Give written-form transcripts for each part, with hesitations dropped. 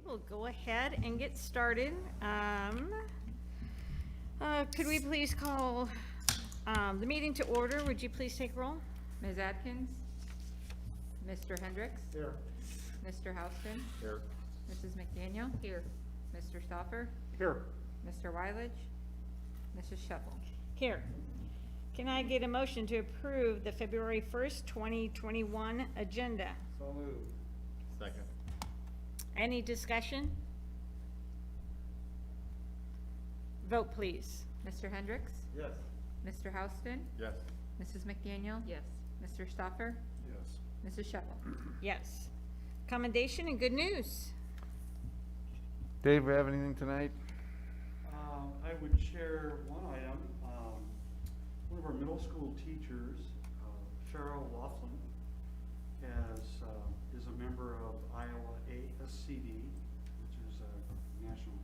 we'll go ahead and get started. Could we please call the meeting to order? Would you please take roll? Ms. Atkins? Mr. Hendricks? Here. Mr. Houston? Here. Mrs. McDaniel? Here. Mr. Stauffer? Here. Mr. Weilich? Mrs. Shuffle? Here. Can I get a motion to approve the February 1st, 2021 agenda? So moved. Second. Any discussion? Vote, please. Mr. Hendricks? Yes. Mr. Houston? Yes. Mrs. McDaniel? Yes. Mr. Stauffer? Yes. Mrs. Shuffle? Yes. Commendation and good news. Dave, we have anything tonight? I would share one item. One of our middle school teachers, Cheryl Laughlin, is a member of Iowa ASCD, which is a national,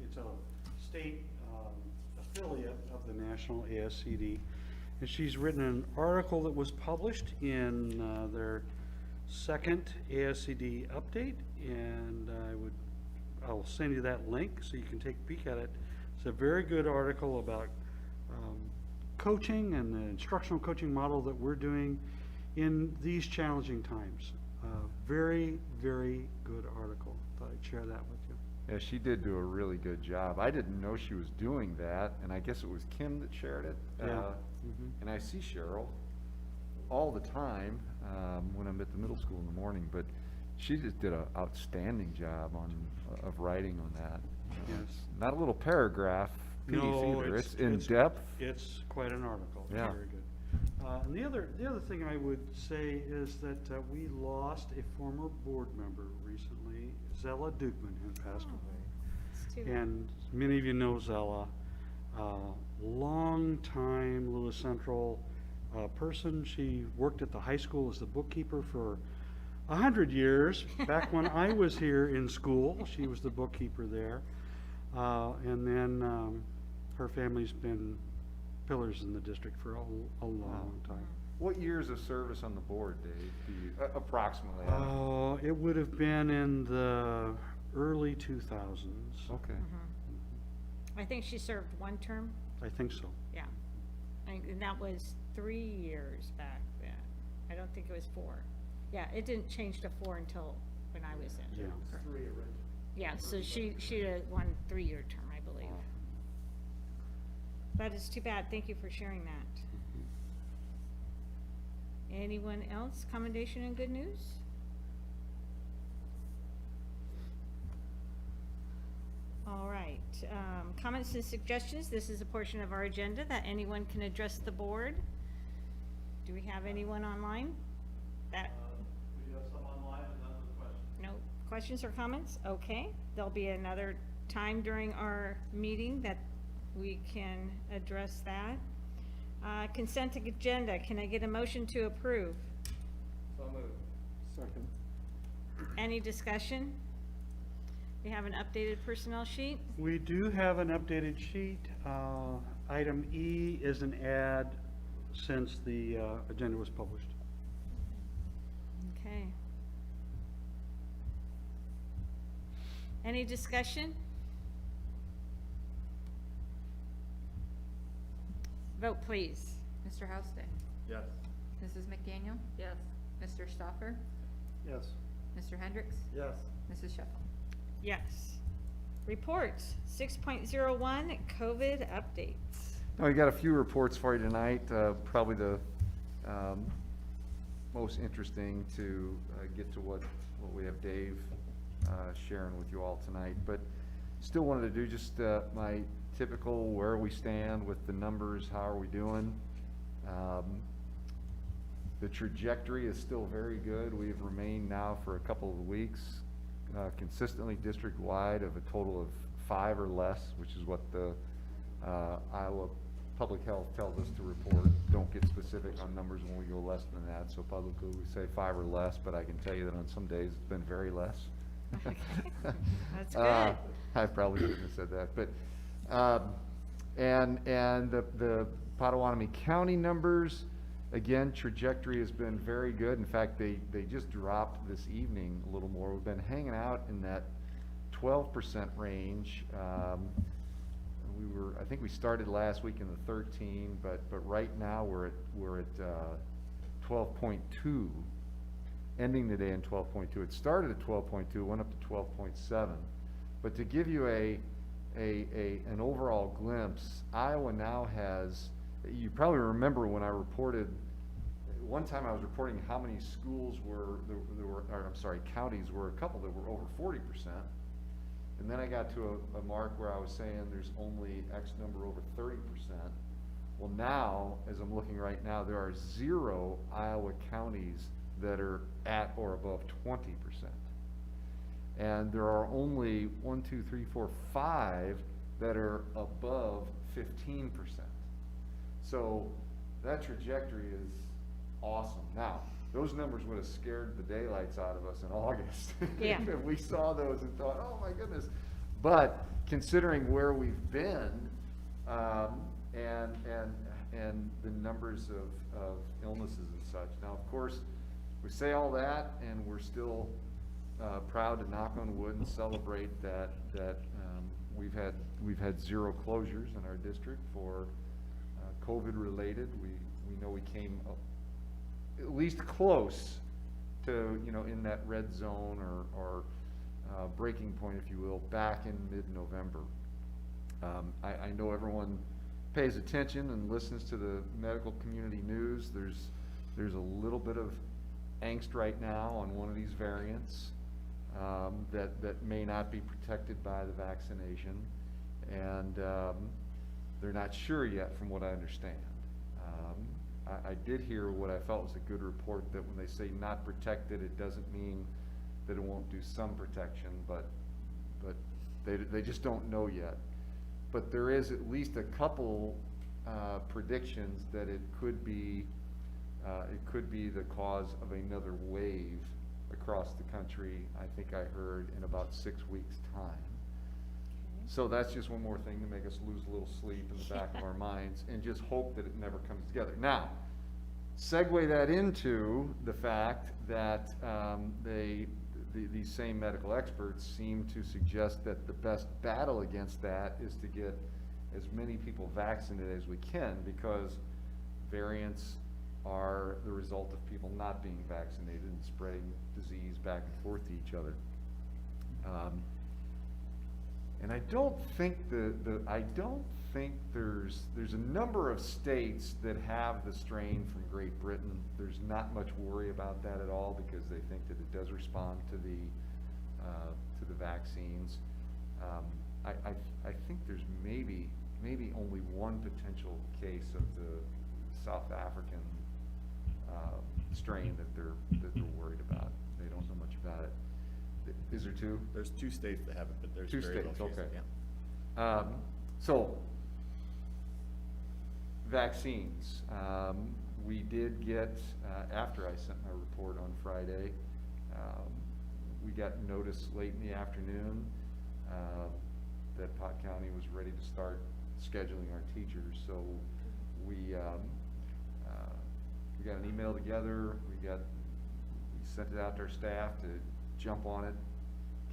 it's a state affiliate of the national ASCD. And she's written an article that was published in their second ASCD update, and I'll send you that link so you can take a peek at it. It's a very good article about coaching and the instructional coaching model that we're doing in these challenging times. Very, very good article. Thought I'd share that with you. Yeah, she did do a really good job. I didn't know she was doing that, and I guess it was Kim that shared it. Yeah. And I see Cheryl all the time when I'm at the middle school in the morning, but she just did an outstanding job of writing on that. Yes. Not a little paragraph piece either. It's in depth. It's quite an article. It's Yeah. very good. And the other thing I would say is that we lost a former board member recently, Zella Dugman, who passed away. It's too bad. And many of you know Zella, long-time Lewis Central person. She worked at the high school as the bookkeeper for 100 years. Back when I was here in school, she was the bookkeeper there. And then her family's been pillars in the district for a long time. What years of service on the board, Dave, do you, approximately? It would have been in the early 2000s. Okay. I think she served one term. I think so. Yeah. And that was 3 years back then. I don't think it was 4. Yeah, it didn't change to 4 until when I was in. Yeah. Yeah, so she had one 3-year term, I believe. That is too bad. Thank you for sharing that. Anyone else? Commendation and good news? All right. Comments and suggestions. This is a portion of our agenda that anyone can address the board. Do we have anyone online? That We have some online and none of the questions. No questions or comments? Okay. There'll be another time during our meeting that we can address that. Consent agenda. Can I get a motion to approve? So moved. Second. Any discussion? We have an updated personnel sheet. We do have an updated sheet. Item E is an add since the agenda was published. Okay. Any discussion? Vote, please. Mr. Houston? Yes. Mrs. McDaniel? Yes. Mr. Stauffer? Yes. Mr. Hendricks? Yes. Mrs. Shuffle? Yes. Reports. 6.01 COVID updates. We got a few reports for you tonight. Probably the most interesting to get to what we have Dave sharing with you all tonight. But still wanted to do just my typical where we stand with the numbers, how are we doing. The trajectory is still very good. We've remained now for a couple of weeks consistently district-wide of a total of 5 or less, which is what the Iowa Public Health tells us to report. Don't get specific on numbers when we go less than that, so publicly we say 5 or less, but I can tell you that on some days it's been very less. That's good. I probably shouldn't have said that, but and the Potawatomi County numbers, again, trajectory has been very good. In fact, they just dropped this evening a little more. We've been hanging out in that 12% range. I think we started last week in the 13, but right now we're at 12.2, ending the day in 12.2. It started at 12.2, went up to 12.7. But to give you an overall glimpse, Iowa now has, you probably remember when I reported, one time I was reporting how many schools counties were, a couple that were over 40%. And then I got to a mark where I was saying there's only X number over 30%. Well, now, as I'm looking right now, there are 0 Iowa counties that are at or above 20%. And there are only 5 that are above 15%. So that trajectory is awesome. Now, those numbers would have scared the daylights out of us in August. Yeah. If we saw those and thought, oh my goodness. But considering where we've been, and the numbers of illnesses and such. Now, of course, we say all that, and we're still proud to knock on wood and celebrate that we've had 0 closures in our district for COVID related. We know we came up at least close to, in that red zone or breaking point, if you will, back in mid-November. I know everyone pays attention and listens to the medical community news. There's a little bit of angst right now on one of these variants that may not be protected by the vaccination, and they're not sure yet, from what I understand. I did hear what I felt was a good report, that when they say not protected, it doesn't mean that it won't do some protection, but they just don't know yet. But there is at least a couple predictions that it could be the cause of another wave across the country. I think I heard in about 6 weeks' time. So that's just one more thing to make us lose a little sleep in the back of our minds, and just hope that it never comes together. Now, segue that into the fact that these same medical experts seem to suggest that the best battle against that is to get as many people vaccinated as we can, because variants are the result of people not being vaccinated and spreading disease back and forth to each other. And I don't think there's a number of states that have the strain from Great Britain. There's not much worry about that at all, because they think that it does respond to the vaccines. I think there's maybe only one potential case of the South African strain that they're worried about. They don't know much about it. Is there 2? There's 2 states that have it, but there's 2 very states, little cases, okay. yeah. So, vaccines. We did get, after I sent my report on Friday, we got notice late in the afternoon that Pot County was ready to start scheduling our teachers. So we got an email together. We sent it out to our staff to jump on it,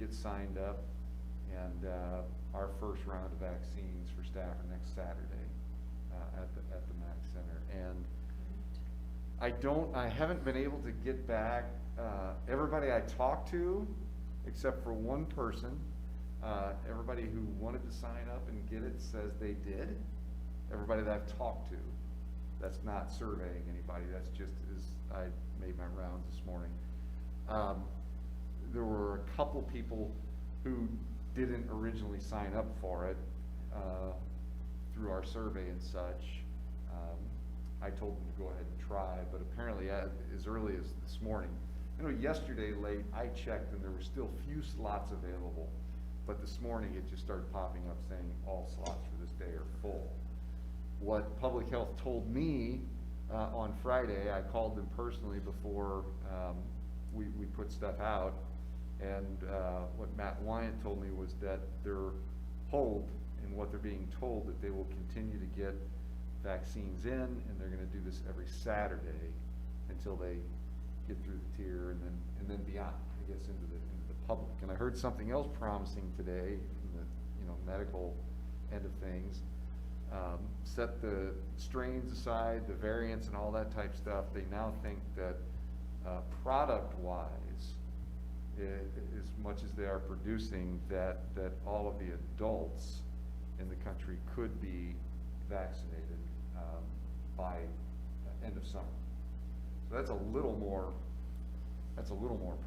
get signed up, and our first round of vaccines for staff are next Saturday at the Mac Center. And I haven't been able to get back everybody I talked to, except for one person. Everybody who wanted to sign up and get it says they did. Everybody that I've talked to, that's not surveying anybody, that's just as I made my rounds this morning. There were a couple people who didn't originally sign up for it through our survey and such. I told them to go ahead and try, but apparently as early as this morning, yesterday late I checked and there were still few slots available, but this morning it just started popping up saying all slots for this day are full. What Public Health told me on Friday, I called them personally before we put stuff out, and what Matt Wyant told me was that their hope and what they're being told, that they will continue to get vaccines in, and they're going to do this every Saturday until they get through the tier, and then beyond, I guess, into the public. And I heard something else promising today in the, medical end of things. Set the strains aside, the variants and all that type stuff, they now think that product-wise, as much as they are producing, that all of the adults in the country could be vaccinated by end of summer. So that's a little more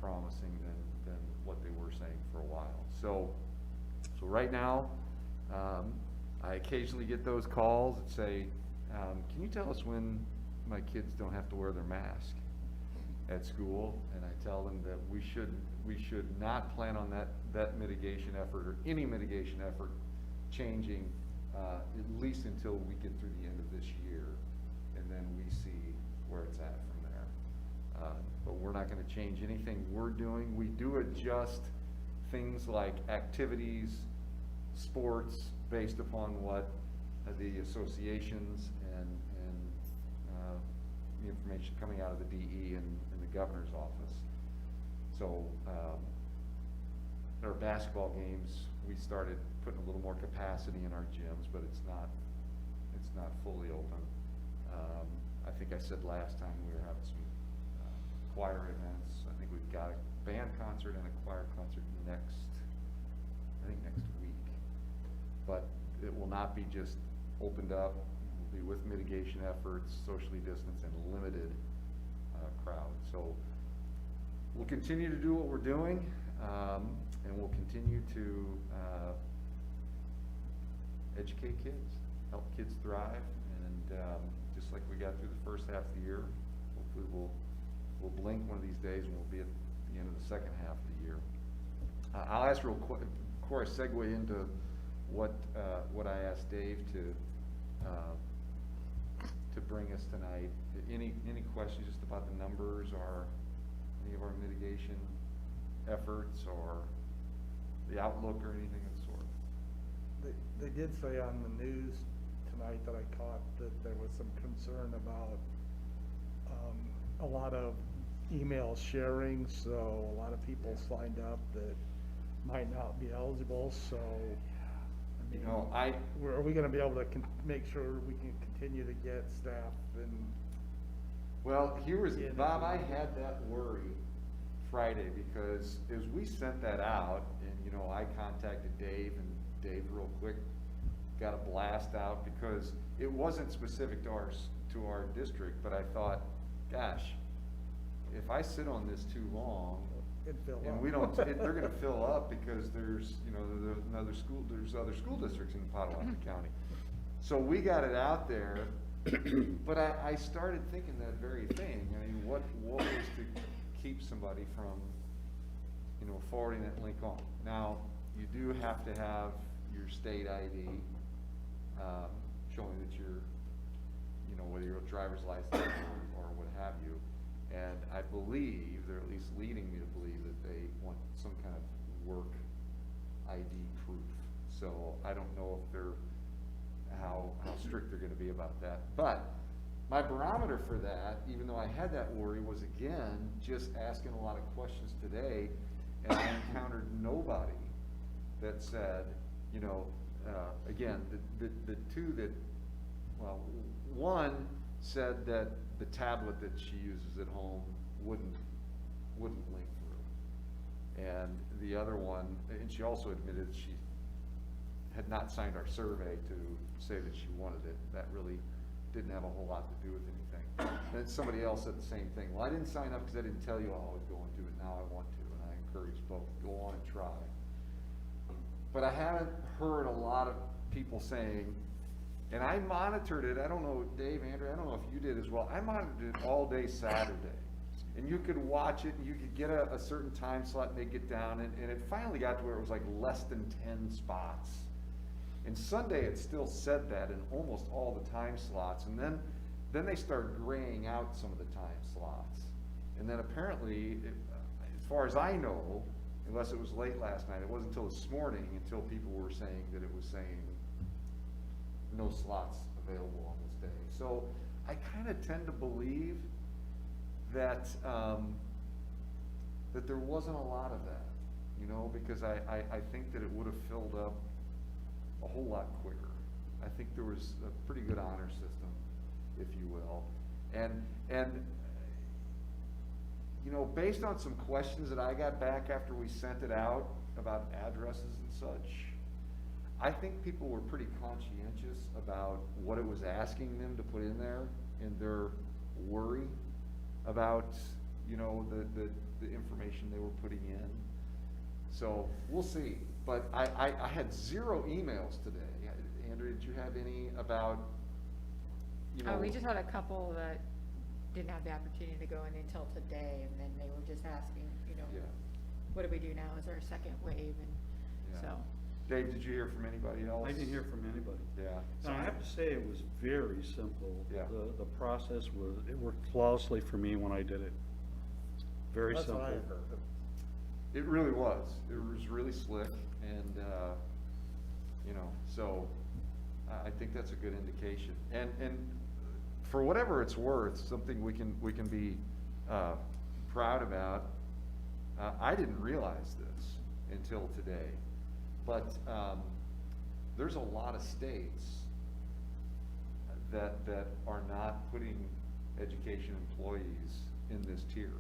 promising than what they were saying for a while. So right now, I occasionally get those calls that say, can you tell us when my kids don't have to wear their mask at school? And I tell them that we should not plan on that mitigation effort or any mitigation effort changing at least until we get through the end of this year, and then we see where it's at from there. But we're not going to change anything we're doing. We do adjust things like activities, sports, based upon what the associations and the information coming out of the DE and the governor's office. So our basketball games, we started putting a little more capacity in our gyms, but it's not fully open. I think I said last time we were having some choir events. I think we've got a band concert and a choir concert next week. But it will not be just opened up. It will be with mitigation efforts, socially distanced, and limited crowd. So we'll continue to do what we're doing, and we'll continue to educate kids, help kids thrive, and just like we got through the first half of the year, hopefully we'll blink one of these days and we'll be at the end of the second half of the year. I'll ask real quick, before I segue into what I asked Dave to bring us tonight. Any questions just about the numbers or any of our mitigation efforts or the outlook or anything of the sort? They did say on the news tonight that I caught that there was some concern about a lot of email sharing, so a lot of people signed up that might not be eligible, so I mean, are we gonna be able to make sure we can continue to get staff and? Well, Bob, I had that worry Friday because as we sent that out, and I contacted Dave, and Dave real quick got a blast out because it wasn't specific to our district, but I thought, gosh, if I sit on this too long, and we don't, they're going to fill up because there's there's other school districts in Potawatomi County. So we got it out there, but I started thinking that very thing. I mean, what was to keep somebody from, forwarding that link on? Now, you do have to have your state ID, showing that you're, whether you're a driver's license or what have you. And I believe, they're at least leading me to believe that they want some kind of work ID proof. So I don't know if they're, how strict they're gonna be about that. But my barometer for that, even though I had that worry, was again, just asking a lot of questions today, and I encountered nobody that said, again, the two that, well, one said that the tablet that she uses at home wouldn't link through. And the other one, and she also admitted she had not signed our survey to say that she wanted it. That really didn't have a whole lot to do with anything. And somebody else said the same thing. Well, I didn't sign up because I didn't tell you I was going to, but now I want to, and I encourage both. Go on and try. But I haven't heard a lot of people saying, and I monitored it, I don't know, Dave, Andrew, I don't know if you did as well. I monitored it all day Saturday. And you could watch it, and you could get a certain time slot, and they'd get down, and it finally got to where it was like less than 10 spots. And Sunday it still said that in almost all the time slots, and then they started graying out some of the time slots. And then apparently, as far as I know, unless it was late last night, it wasn't until this morning until people were saying that it was saying no slots available on this day. So I kind of tend to believe that that there wasn't a lot of that. you know, because I think that it would have filled up a whole lot quicker. I think there was a pretty good honor system, if you will. And you know, based on some questions that I got back after we sent it out about addresses and such, I think people were pretty conscientious about what it was asking them to put in there, and their worry about, you know, the information they were putting in. So we'll see. But I had 0 emails today. Andrea, did you have any about, you know? We just had a couple that didn't have the opportunity to go in until today, and then they were just asking, you know, Yeah. what do we do now? Is there a second wave? And Yeah. so, Dave, did you hear from anybody else? I didn't hear from anybody. Yeah. And I have to say, it was very simple. Yeah. The process it worked flawlessly for me when I did it. Very That's simple. what I heard. It really was. It was really slick, and, you know, so I think that's a good indication. And for whatever it's worth, something we can be proud about. I didn't realize this until today, but there's a lot of states that are not putting education employees in this tier.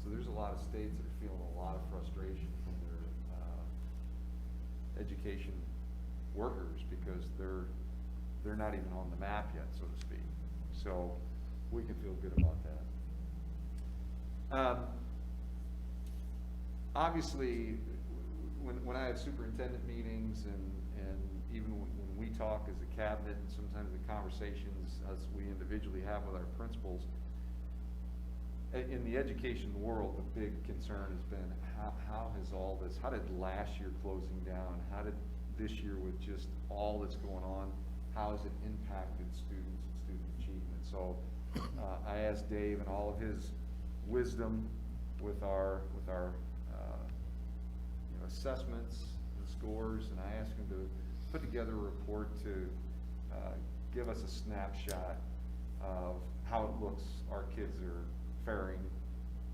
So there's a lot of states that are feeling a lot of frustration from their education workers because they're not even on the map yet, so to speak. So we can feel good about that. Obviously, when I have superintendent meetings and even when we talk as a cabinet, and sometimes the conversations as we individually have with our principals, in the education world, the big concern has been how has all this, how did last year closing down, how did this year with just all that's going on, how has it impacted students and student achievement? So I asked Dave and all of his wisdom with our you know, assessments and scores, and I asked him to put together a report to give us a snapshot of how it looks our kids are faring,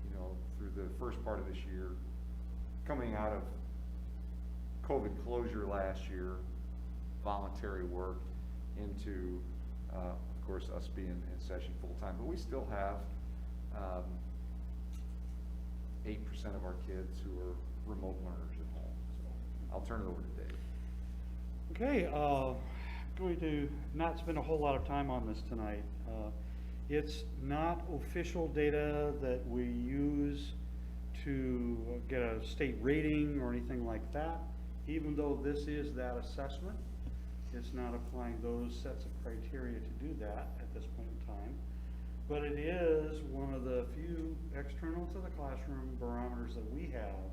you know, through the first part of this year, coming out of COVID closure last year, voluntary work, into, of course, us being in session full-time. But we still have 8% of our kids who are remote learners at home. So I'll turn it over to Dave. Okay, going to not spend a whole lot of time on this tonight. It's not official data that we use to get a state rating or anything like that. Even though this is that assessment, it's not applying those sets of criteria to do that at this point in time. But it is one of the few external to the classroom barometers that we have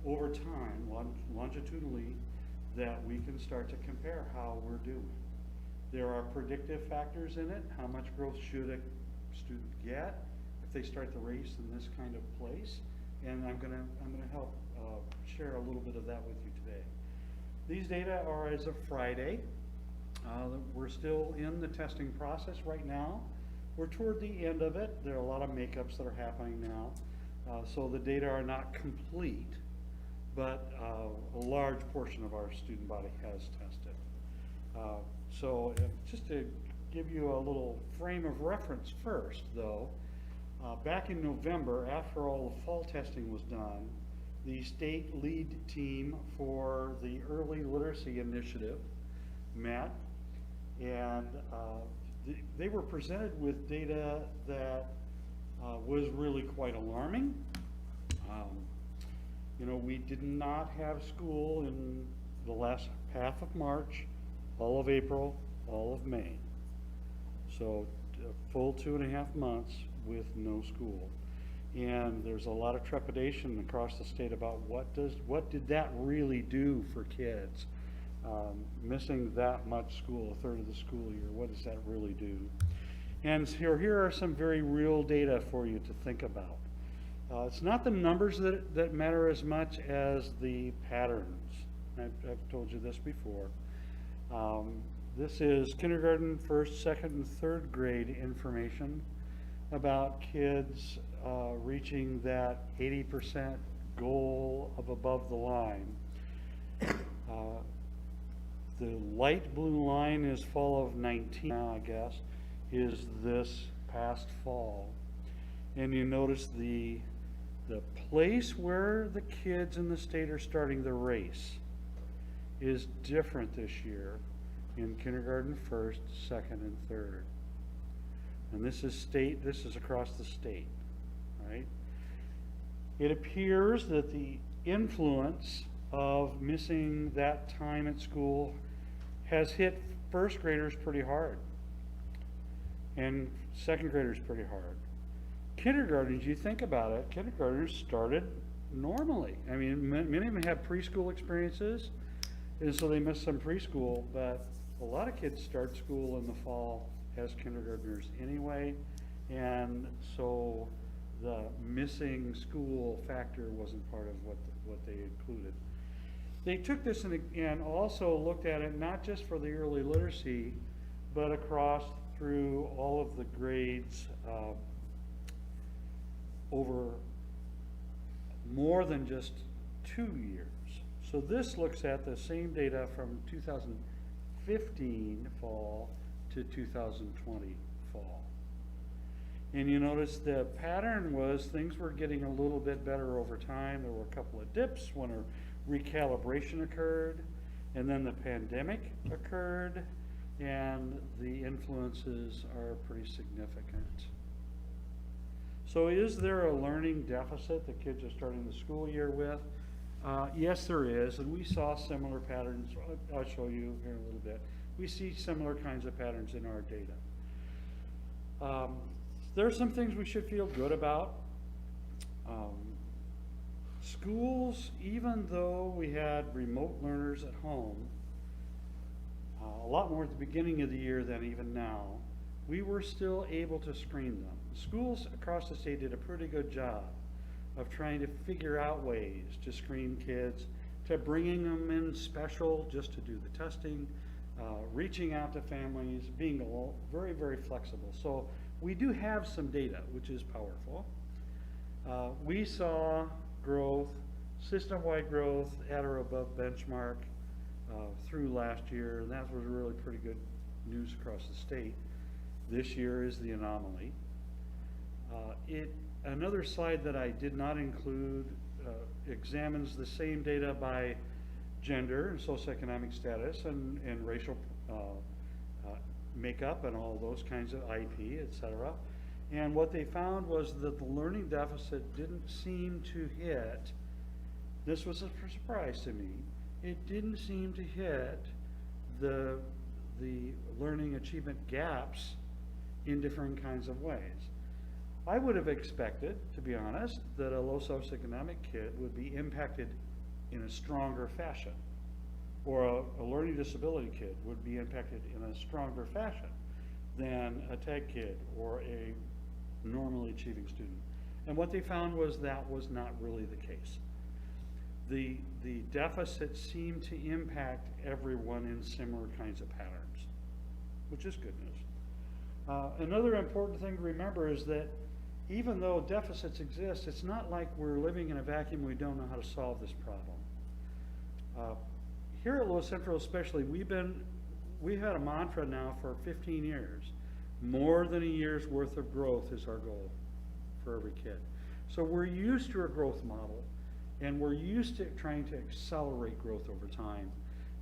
over time, longitudinally, that we can start to compare how we're doing. There are predictive factors in it. How much growth should a student get if they start the race in this kind of place? And I'm gonna help share a little bit of that with you today. These data are as of Friday. We're still in the testing process right now. We're toward the end of it. There are a lot of makeups that are happening now. So the data are not complete, but a large portion of our student body has tested. So just to give you a little frame of reference first, though, back in November, after all the fall testing was done, the state lead team for the Early Literacy Initiative met, and they were presented with data that was really quite alarming. You know, we did not have school in the last half of March, all of April, all of May. So a full 2.5 months with no school. And there's a lot of trepidation across the state about what did that really do for kids? Missing that much school, a third of the school year, what does that really do? And here are some very real data for you to think about. It's not the numbers that matter as much as the patterns. I've told you this before. This is kindergarten, first, second, and third grade information about kids reaching that 80% goal of above the line. The light blue line is fall of 19 now, I guess, is this past fall. And you notice the place where the kids in the state are starting the race is different this year in kindergarten first, second, and third. And this is state, this is across the state, right? It appears that the influence of missing that time at school has hit first graders pretty hard and second graders pretty hard. Kindergartens, you think about it, kindergartners started normally. I mean, many of them have preschool experiences, and so they miss some preschool, but a lot of kids start school in the fall as kindergartners anyway, and so the missing school factor wasn't part of what they included. They took this and also looked at it not just for the early literacy, but across through all of the grades over more than just 2 years. So this looks at the same data from 2015 fall to 2020 fall. And you notice the pattern was things were getting a little bit better over time. There were a couple of dips when a recalibration occurred, and then the pandemic occurred, and the influences are pretty significant. So is there a learning deficit that kids are starting the school year with? Yes, there is, and we saw similar patterns. I'll show you here in a little bit. We see similar kinds of patterns in our data. There are some things we should feel good about. Schools, even though we had remote learners at home, a lot more at the beginning of the year than even now, we were still able to screen them. Schools across the state did a pretty good job of trying to figure out ways to screen kids, to bringing them in special just to do the testing, reaching out to families, being very, very flexible. So we do have some data, which is powerful. We saw growth, system-wide growth at or above benchmark through last year, and that was really pretty good news across the state. This year is the anomaly. Another slide that I did not include examines the same data by gender and socioeconomic status and racial makeup and all those kinds of IP, etc. And what they found was that the learning deficit didn't seem to hit, this was a surprise to me, it didn't seem to hit the learning achievement gaps in different kinds of ways. I would have expected, to be honest, that a low socioeconomic kid would be impacted in a stronger fashion, or a learning disability kid would be impacted in a stronger fashion than a TAG kid or a normally achieving student. And what they found was that was not really the case. The deficit seemed to impact everyone in similar kinds of patterns, which is good news. Another important thing to remember is that even though deficits exist, it's not like we're living in a vacuum, we don't know how to solve this problem. Here at Lewis Central especially, we've had a mantra now for 15 years. More than a year's worth of growth is our goal for every kid. So we're used to a growth model, and we're used to trying to accelerate growth over time.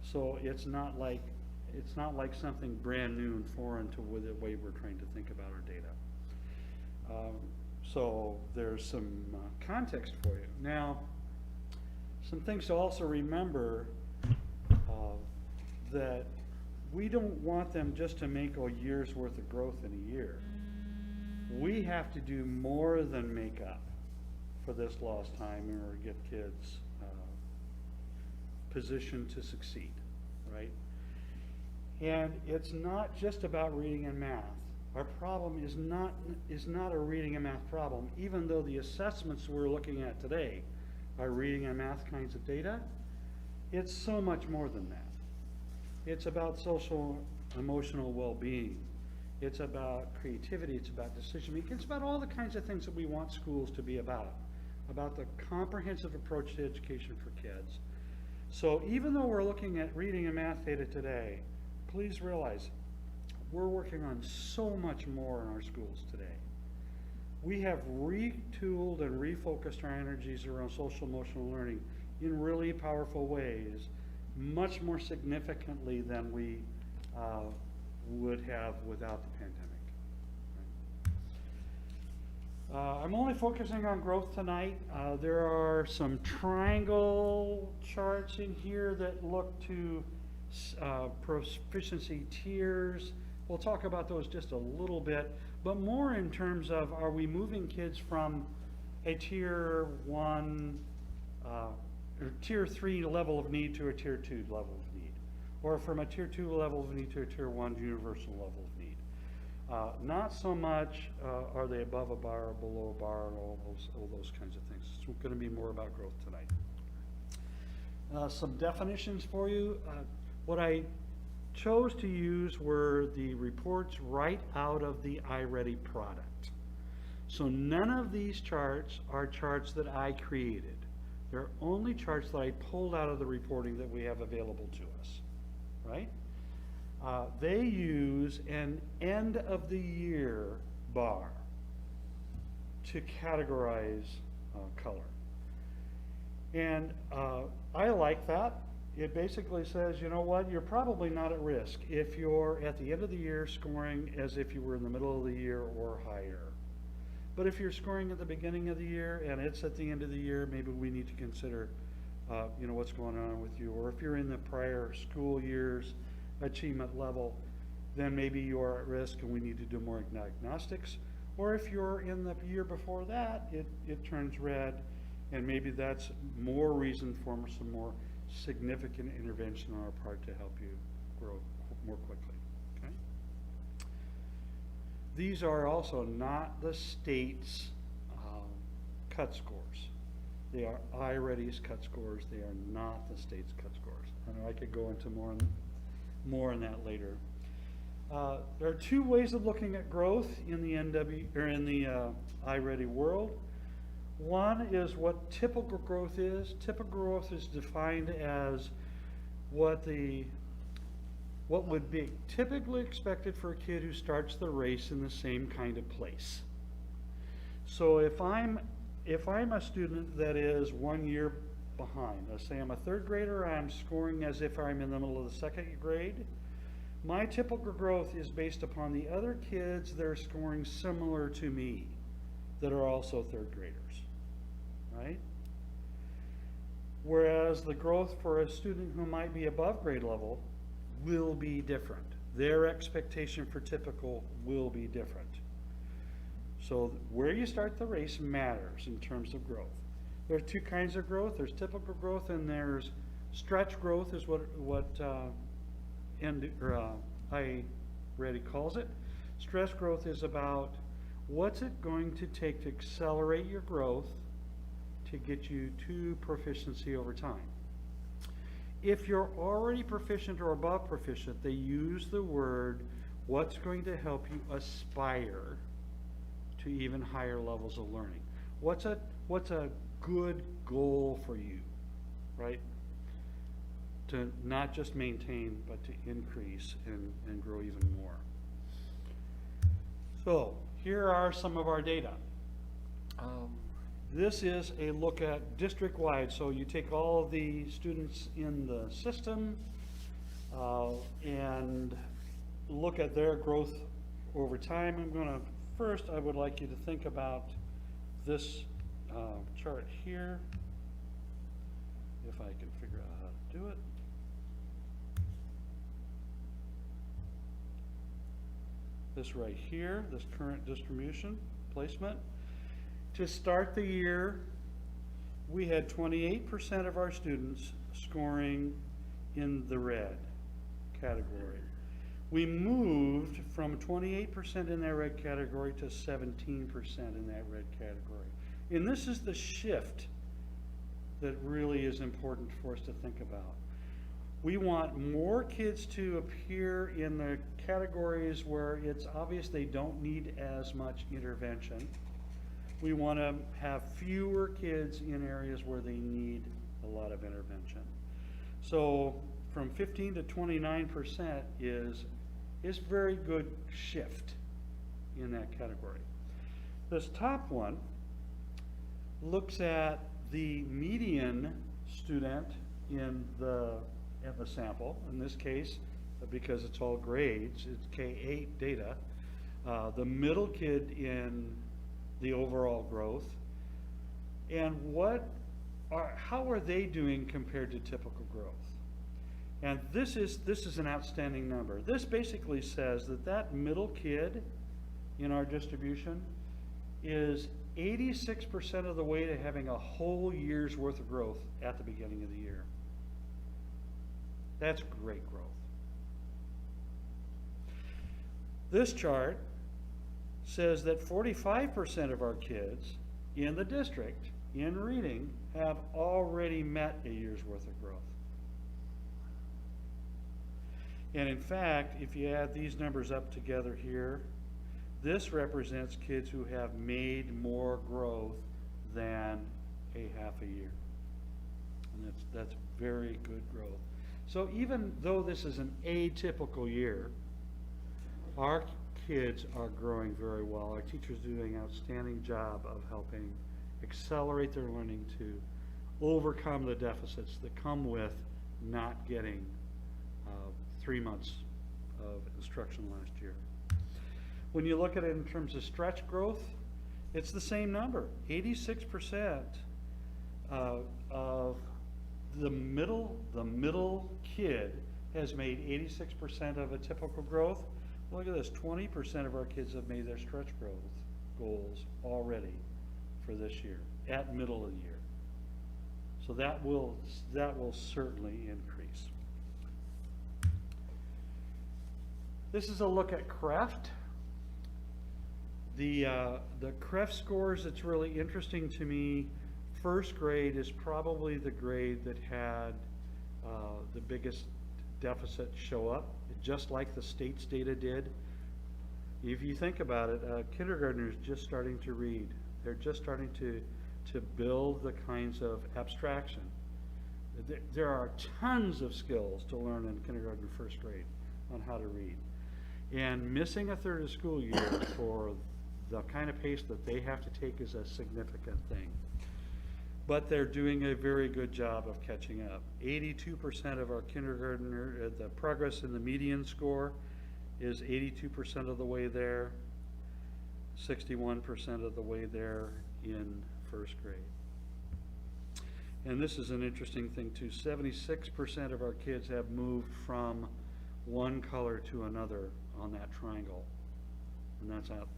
So it's not like something brand new and foreign to the way we're trying to think about our data. So there's some context for you. Now, some things to also remember that we don't want them just to make a year's worth of growth in a year. We have to do more than make up for this lost time in order to get kids positioned to succeed, right? And it's not just about reading and math. Our problem is not a reading and math problem, even though the assessments we're looking at today are reading and math kinds of data. It's so much more than that. It's about social, emotional well-being. It's about creativity. It's about decision making. It's about all the kinds of things that we want schools to be about. about the comprehensive approach to education for kids. So even though we're looking at reading and math data today, please realize we're working on so much more in our schools today. We have retooled and refocused our energies around social emotional learning in really powerful ways, much more significantly than we would have without the pandemic. I'm only focusing on growth tonight. There are some triangle charts in here that look to proficiency tiers. We'll talk about those just a little bit, but more in terms of, are we moving kids from a tier 1 or tier 3 level of need to a tier 2 level of need, or from a tier 2 level of need to a tier 1 universal level of need. Not so much are they above a bar or below a bar and all those kinds of things. It's going to be more about growth tonight. Some definitions for you. What I chose to use were the reports right out of the iReady product. So none of these charts are charts that I created. They're only charts that I pulled out of the reporting that we have available to us, right? They use an end of the year bar to categorize color. And I like that. It basically says, you know what, you're probably not at risk if you're at the end of the year scoring as if you were in the middle of the year or higher. But if you're scoring at the beginning of the year and it's at the end of the year, maybe we need to consider you know, what's going on with you. Or if you're in the prior school year's achievement level, then maybe you are at risk and we need to do more diagnostics. Or if you're in the year before that, it turns red, and maybe that's more reason for some more significant intervention on our part to help you grow more quickly. Okay? These are also not the state's cut scores. They are iReady's cut scores. They are not the state's cut scores. I know I could go into more on that later. There are two ways of looking at growth in the iReady world. One is what typical growth is. Typical growth is defined as what would be typically expected for a kid who starts the race in the same kind of place. So if I'm a student that is 1 year behind, let's say I'm a third grader, I'm scoring as if I'm in the middle of the second grade, my typical growth is based upon the other kids that are scoring similar to me that are also third graders, right? Whereas the growth for a student who might be above grade level will be different. Their expectation for typical will be different. So where you start the race matters in terms of growth. There are two kinds of growth. There's typical growth and there's stretch growth is what iReady calls it. Stress growth is about what's it going to take to accelerate your growth to get you to proficiency over time. If you're already proficient or above proficient, they use the word what's going to help you aspire to even higher levels of learning. What's a good goal for you, right? To not just maintain, but to increase and grow even more. So here are some of our data. This is a look at district-wide. So you take all of the students in the system and look at their growth over time. First, I would like you to think about this chart here, if I can figure out how to do it. This right here, this current distribution placement. To start the year, we had 28% of our students scoring in the red category. We moved from 28% in that red category to 17% in that red category. And this is the shift that really is important for us to think about. We want more kids to appear in the categories where it's obvious they don't need as much intervention. We want to have fewer kids in areas where they need a lot of intervention. So from 15 to 29% is very good shift in that category. This top one looks at the median student in the sample. In this case, because it's all grades, it's K-8 data. The middle kid in the overall growth, and how are they doing compared to typical growth? And this is an outstanding number. This basically says that middle kid in our distribution is 86% of the way to having a whole year's worth of growth at the beginning of the year. That's great growth. This chart says that 45% of our kids in the district in reading have already met a year's worth of growth. And in fact, if you add these numbers up together here, this represents kids who have made more growth than a half a year. And that's very good growth. So even though this is an atypical year, our kids are growing very well. Our teachers are doing an outstanding job of helping accelerate their learning to overcome the deficits that come with not getting 3 months of instruction last year. When you look at it in terms of stretch growth, it's the same number. 86% of the middle kid has made 86% of a typical growth. Look at this, 20% of our kids have made their stretch growth goals already for this year, at middle of the year. So that will certainly increase. This is a look at Kreft. The Kreft scores, it's really interesting to me. First grade is probably the grade that had the biggest deficit show up, just like the state's data did. If you think about it, kindergartners just starting to read. They're just starting to build the kinds of abstraction. There are tons of skills to learn in kindergarten and first grade on how to read. And missing a third of school year for the kind of pace that they have to take is a significant thing. But they're doing a very good job of catching up. 82% of our kindergartner, the progress in the median score is 82% of the way there, 61% of the way there in first grade. And this is an interesting thing too. 76% of our kids have moved from one color to another on that triangle. And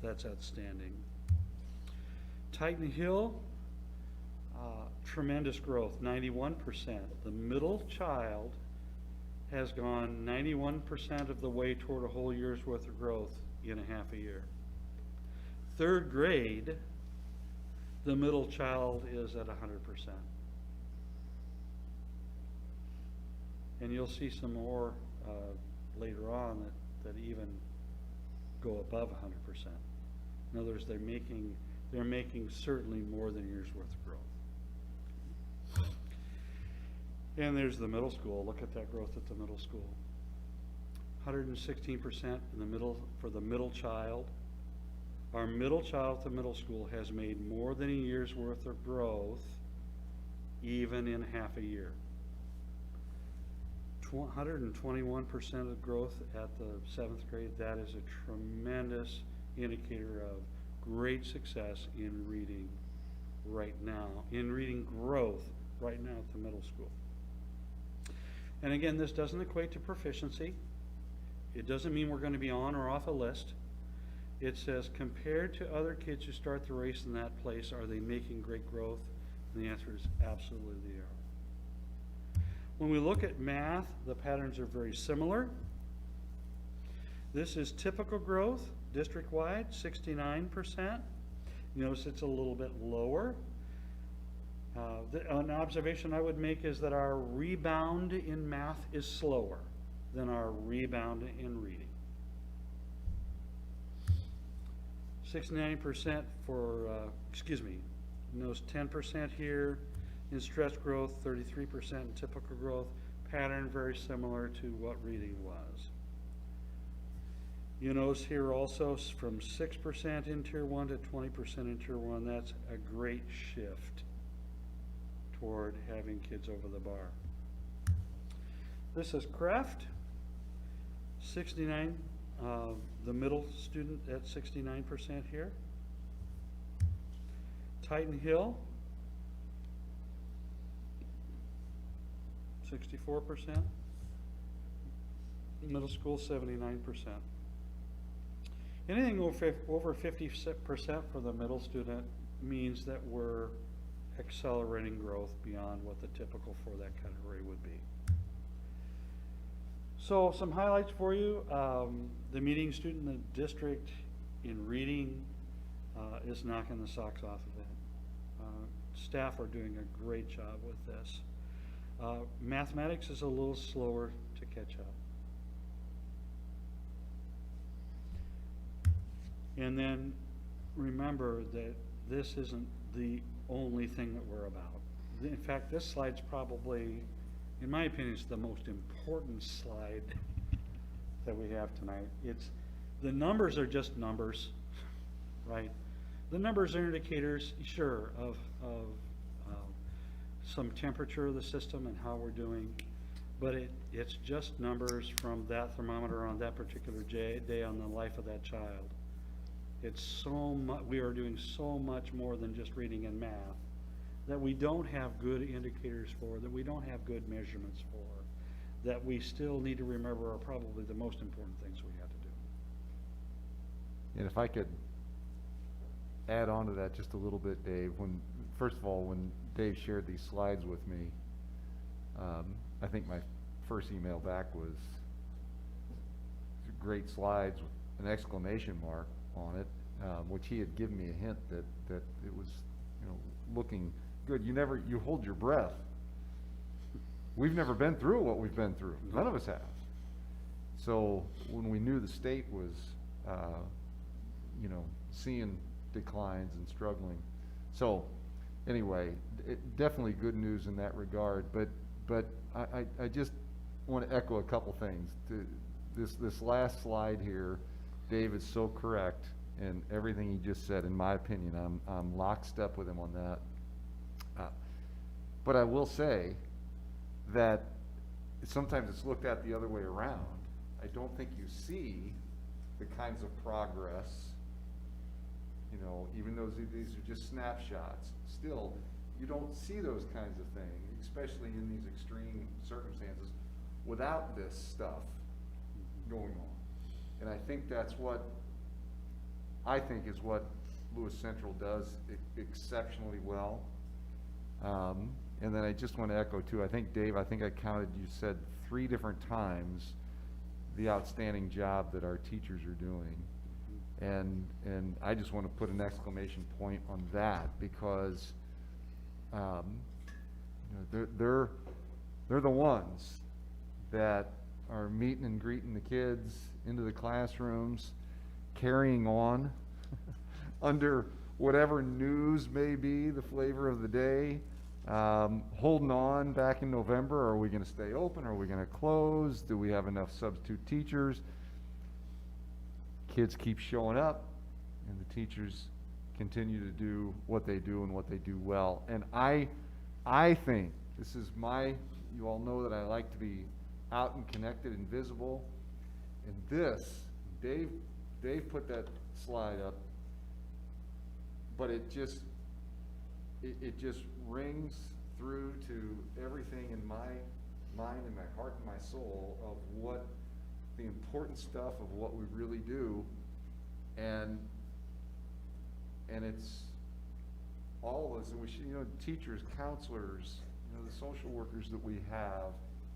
that's outstanding. Titan Hill, tremendous growth, 91%. The middle child has gone 91% of the way toward a whole year's worth of growth in a half a year. Third grade, the middle child is at 100%. And you'll see some more later on that even go above 100%. In other words, they're making certainly more than a year's worth of growth. And there's the middle school. Look at that growth at the middle school. 116% in the middle for the middle child. Our middle child at the middle school has made more than a year's worth of growth even in half a year. 121% of growth at the 7th grade. That is a tremendous indicator of great success in reading right now, in reading growth right now at the middle school. And again, this doesn't equate to proficiency. It doesn't mean we're going to be on or off a list. It says compared to other kids who start the race in that place, are they making great growth? And the answer is absolutely they are. When we look at math, the patterns are very similar. This is typical growth, district-wide, 69%. You notice it's a little bit lower. An observation I would make is that our rebound in math is slower than our rebound in reading. 69% for, knows 10% here in stress growth, 33% in typical growth, pattern very similar to what reading was. You notice here also from 6% in Tier 1 to 20% in Tier 1, that's a great shift toward having kids over the bar. This is Kreft, 69, the middle student at 69% here. Titan Hill, 64%. Middle school, 79%. Anything over 50% for the middle student means that we're accelerating growth beyond what the typical for that category would be. So some highlights for you. The median student in the district in reading is knocking the socks off of it. Staff are doing a great job with this. Mathematics is a little slower to catch up. And then remember that this isn't the only thing that we're about. In fact, this slide's probably, in my opinion, it's the most important slide that we have tonight. The numbers are just numbers, right? The numbers are indicators, sure, of some temperature of the system and how we're doing, but it's just numbers from that thermometer on that particular day on the life of that child. It's so much, we are doing so much more than just reading and math that we don't have good indicators for, that we don't have good measurements for, that we still need to remember are probably the most important things we have to do. And if I could add on to that just a little bit, Dave, first of all, when Dave shared these slides with me, I think my first email back was great slides with an exclamation mark on it, which he had given me a hint that it was, looking good. You hold your breath. We've never been through what we've been through. None of us have. So when we knew the state was, seeing declines and struggling. So anyway, definitely good news in that regard. But I just want to echo a couple things. This last slide here, Dave is so correct in everything he just said. In my opinion, I'm lockstep with him on that. But I will say that sometimes it's looked at the other way around. I don't think you see the kinds of progress, even though these are just snapshots. Still, you don't see those kinds of things, especially in these extreme circumstances, without this stuff going on. And I think that's what Lewis Central does exceptionally well. And then I just want to echo too, Dave, I counted, you said 3 different times the outstanding job that our teachers are doing. And I just want to put an exclamation point on that because they're the ones that are meeting and greeting the kids into the classrooms, carrying on under whatever news may be the flavor of the day, holding on back in November. Are we going to stay open? Are we going to close? Do we have enough substitute teachers? Kids keep showing up, and the teachers continue to do what they do and what they do well. And I think this is you all know that I like to be out and connected and visible. And this, Dave put that slide up, but it just rings through to everything in my mind and my heart and my soul of what the important stuff of what we really do, and it's all of us, and we should, teachers, counselors, the social workers that we have,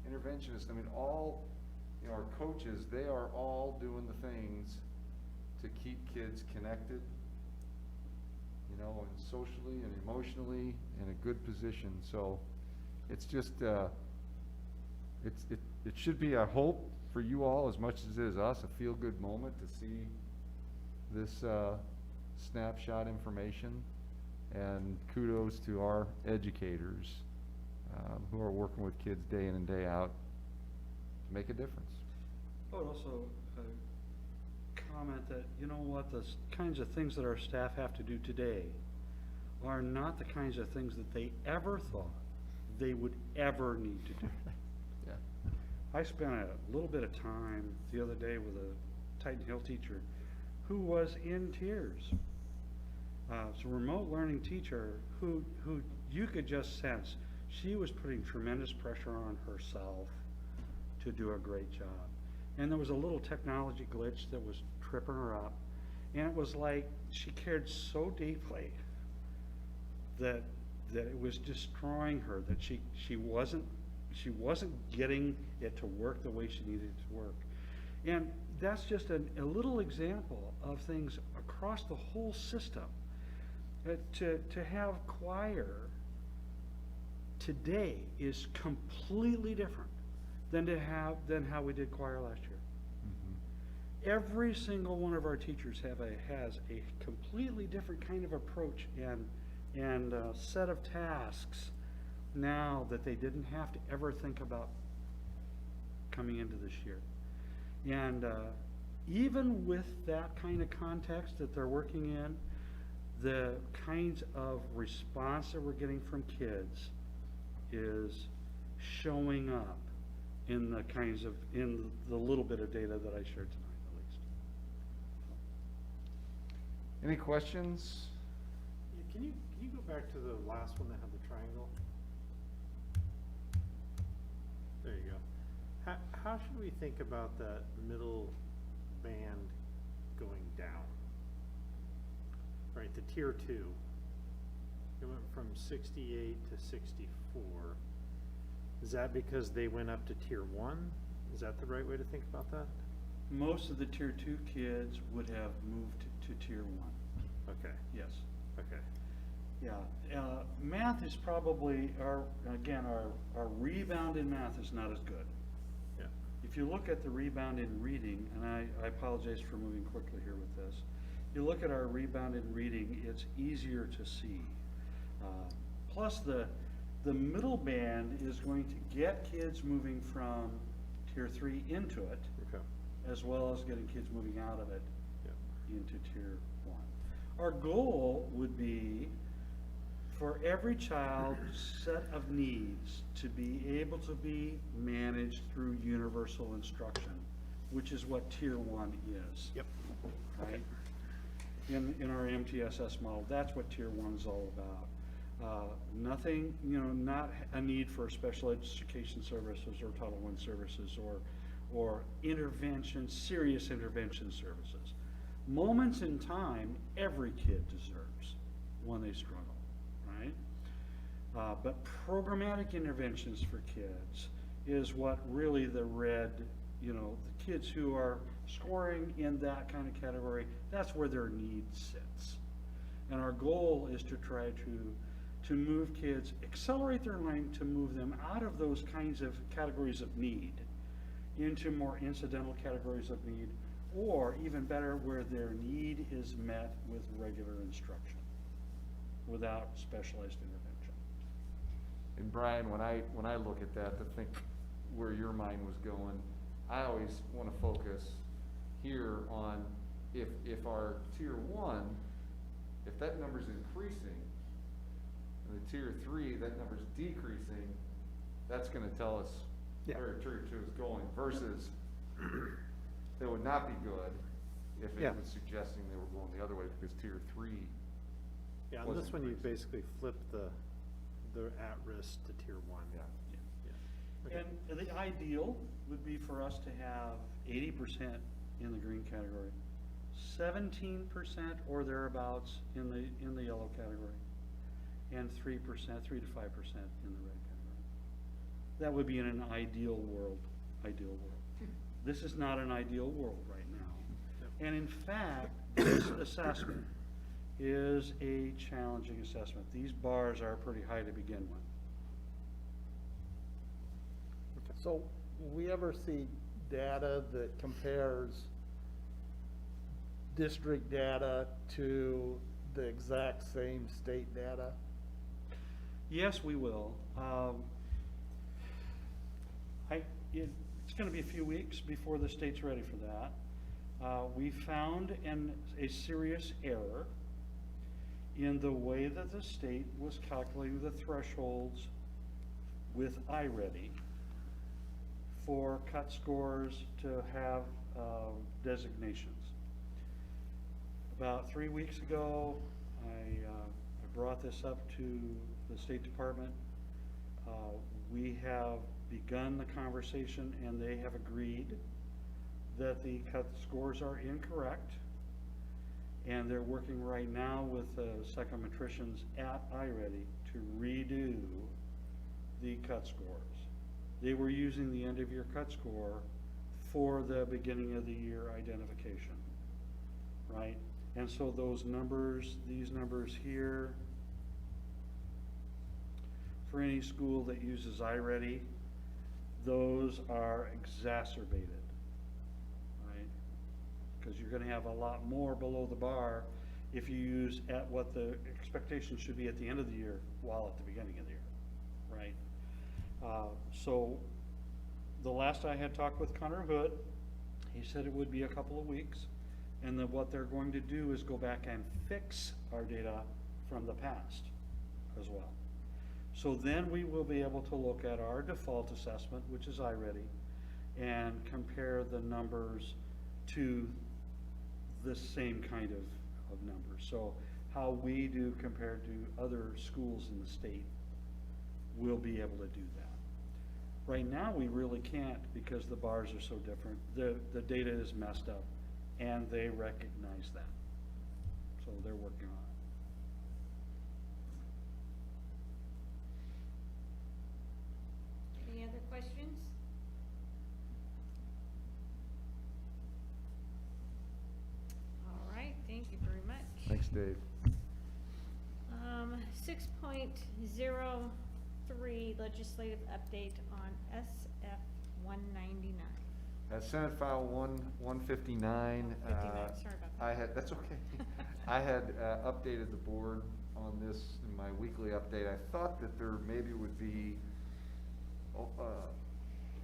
interventionists, all, our coaches, they are all doing the things to keep kids connected, and socially and emotionally in a good position. So it's just, it should be, I hope, for you all as much as it is us, a feel-good moment to see snapshot information. And kudos to our educators who are working with kids day in and day out to make a difference. I would also comment that, you know what, the kinds of things that our staff have to do today are not the kinds of things that they ever thought they would ever need to do. Yeah. I spent a little bit of time the other day with a Titan Hill teacher who was in tears. It's a remote learning teacher who you could just sense she was putting tremendous pressure on herself to do a great job. And there was a little technology glitch that was tripping her up. And it was like she cared so deeply that it was destroying her, that she wasn't getting it to work the way she needed it to work. And that's just a little example of things across the whole system. To have choir today is completely different than how we did choir last year. Every single one of our teachers has a completely different kind of approach and set of tasks now that they didn't have to ever think about coming into this year. And even with that kind of context that they're working in, the kinds of response that we're getting from kids is showing up in the little bit of data that I shared tonight, at least. Any questions? Yeah, can you go back to the last one that had the triangle? There you go. How should we think about that middle band going down? Right, the tier 2. It went from 68 to 64. Is that because they went up to tier 1? Is that the right way to think about that? Most of the tier 2 kids would have moved to tier 1. Okay. Yes. Okay. Yeah. Math is probably our rebound in math is not as good. Yeah. If you look at the rebound in reading, and I apologize for moving quickly here with this. You look at our rebound in reading, it's easier to see. Plus the middle band is going to get kids moving from tier 3 into it, Okay. as well as getting kids moving out of it Yeah. into tier 1. Our goal would be for every child's set of needs to be able to be managed through universal instruction, which is what tier 1 is. Yep. Right? In our MTSS model, that's what tier 1 is all about. Nothing, not a need for special education services or Title I services or intervention, serious intervention services. Moments in time, every kid deserves when they struggle, right? But programmatic interventions for kids is what really the kids who are scoring in that kind of category, that's where their need sits. And our goal is to try to move kids, accelerate their learning, to move them out of those kinds of categories of need into more incidental categories of need, or even better, where their need is met with regular instruction without specialized intervention. And Brian, when I look at that to think where your mind was going, I always want to focus here on if our tier 1, if that number's increasing, and the tier 3, that number's decreasing, that's going to tell us where tier 2 is going, versus that would not be good if it was suggesting they were going the other way, because tier 3. Yeah, on was this one you increasing. basically flip the at-risk to tier 1. Yeah. Okay. And the ideal would be for us to have 80% in the green category, 17% or thereabouts in the yellow category, and 3%, 3 to 5% in the red category. That would be in an ideal world. This is not an ideal world right now. And in fact, this assessment is a challenging assessment. These bars are pretty high to begin with. So, will we ever see data that compares district data to the exact same state data? Yes, we will. It's gonna be a few weeks before the state's ready for that. We found a serious error in the way that the state was calculating the thresholds with iReady for cut scores to have designations. About 3 weeks ago, I brought this up to the State Department. We have begun the conversation and they have agreed that the cut scores are incorrect. And they're working right now with the psychometricians at iReady to redo the cut scores. They were using the end of year cut score for the beginning of the year identification, right? And so those numbers, these numbers here, for any school that uses iReady, those are exacerbated, right? Because you're gonna have a lot more below the bar if you use at what the expectation should be at the end of the year while at the beginning of the year, right? So the last I had talked with Connor Hood, he said it would be a couple of weeks, and then what they're going to do is go back and fix our data from the past as well. So then we will be able to look at our default assessment, which is iReady, and compare the numbers to the same kind of numbers. So how we do compared to other schools in the state, we'll be able to do that. Right now, we really can't because the bars are so different. The data is messed up, and they recognize that. So they're working on it. Any other questions? All right, thank you very much. Thanks, Dave. 6.03 legislative update on SF 199. Senate File 159. 59, sorry about that. I had, that's okay. I had updated the board on this in my weekly update. I thought that there maybe would be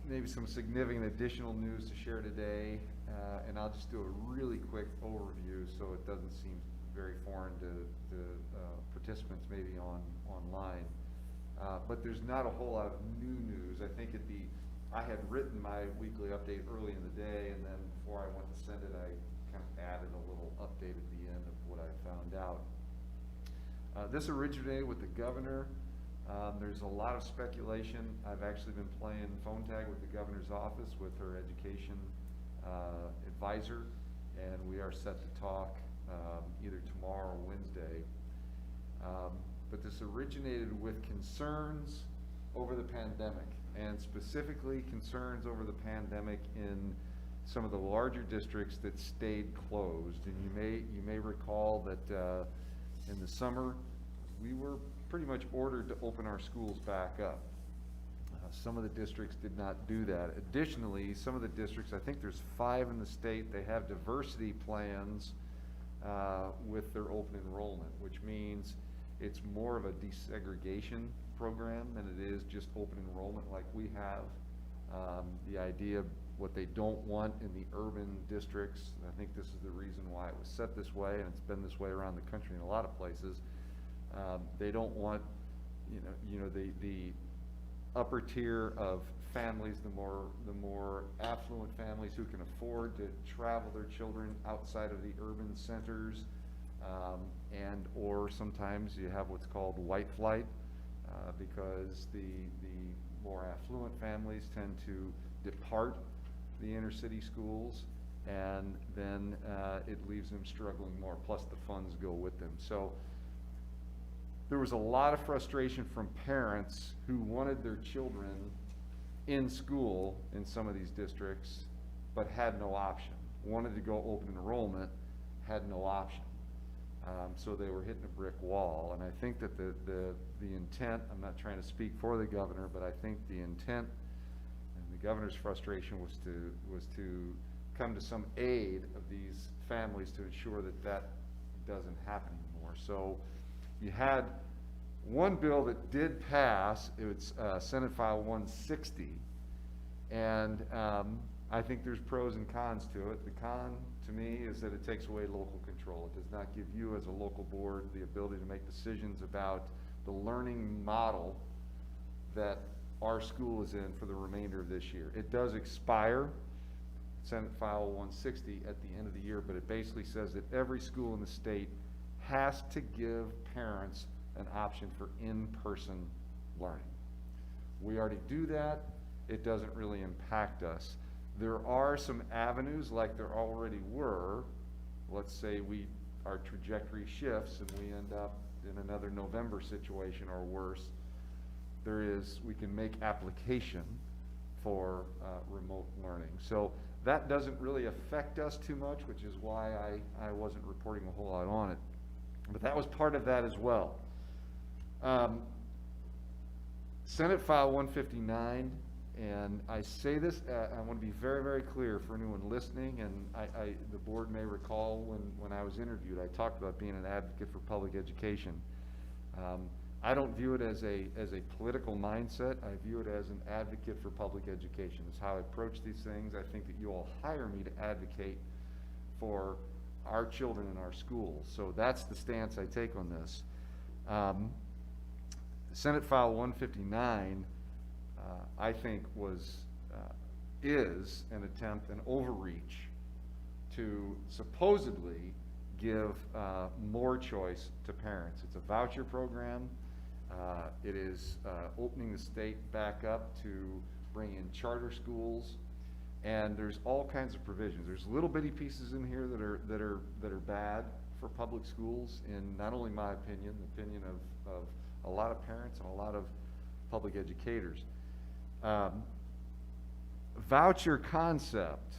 maybe some significant additional news to share today, and I'll just do a really quick overview so it doesn't seem very foreign to participants maybe online. But there's not a whole lot of new news. I think I had written my weekly update early in the day, and then before I went to send it, I kind of added a little update at the end of what I found out. This originated with the governor. There's a lot of speculation. I've actually been playing phone tag with the governor's office with her education advisor, and we are set to talk either tomorrow or Wednesday. But this originated with concerns over the pandemic, and specifically concerns over the pandemic in some of the larger districts that stayed closed. And you may recall that in the summer we were pretty much ordered to open our schools back up. Some of the districts did not do that. Additionally, some of the districts, I think there's 5 in the state, they have diversity plans with their open enrollment, which means it's more of a desegregation program than it is just open enrollment like we have. The idea of what they don't want in the urban districts, I think this is the reason why it was set this way, and it's been this way around the country in a lot of places. They don't want, the upper tier of families, the more affluent families who can afford to travel their children outside of the urban centers, and or sometimes you have what's called white flight, because the more affluent families tend to depart the inner city schools, and then it leaves them struggling more, plus the funds go with them. So there was a lot of frustration from parents who wanted their children in school in some of these districts, but had no option. Wanted to go open enrollment, had no option. So they were hitting a brick wall. And I think that the intent, I'm not trying to speak for the governor, but I think the intent and the governor's frustration was to come to some aid of these families to ensure that that doesn't happen anymore. So you had one bill that did pass, it's Senate File 160, and I think there's pros and cons to it. The con, to me, is that it takes away local control. It does not give you as a local board the ability to make decisions about the learning model that our school is in for the remainder of this year. It does expire, Senate File 160, at the end of the year, but it basically says that every school in the state has to give parents an option for in-person learning. We already do that. It doesn't really impact us. There are some avenues, like there already were. Let's say our trajectory shifts and we end up in another November situation or worse. We can make application for remote learning. So that doesn't really affect us too much, which is why I wasn't reporting a whole lot on it. But that was part of that as well. Senate File 159, and I say this, I want to be very, very clear for anyone listening, and the board may recall when I was interviewed, I talked about being an advocate for public education. I don't view it as a political mindset. I view it as an advocate for public education. It's how I approach these things. I think that you all hire me to advocate for our children in our schools. So that's the stance I take on this. Senate File 159, I think is an attempt, an overreach to supposedly give more choice to parents. It's a voucher program. It is opening the state back up to bring in charter schools, and there's all kinds of provisions. There's little bitty pieces in here that are bad for public schools, in not only my opinion, the opinion of a lot of parents and a lot of public educators. Voucher concept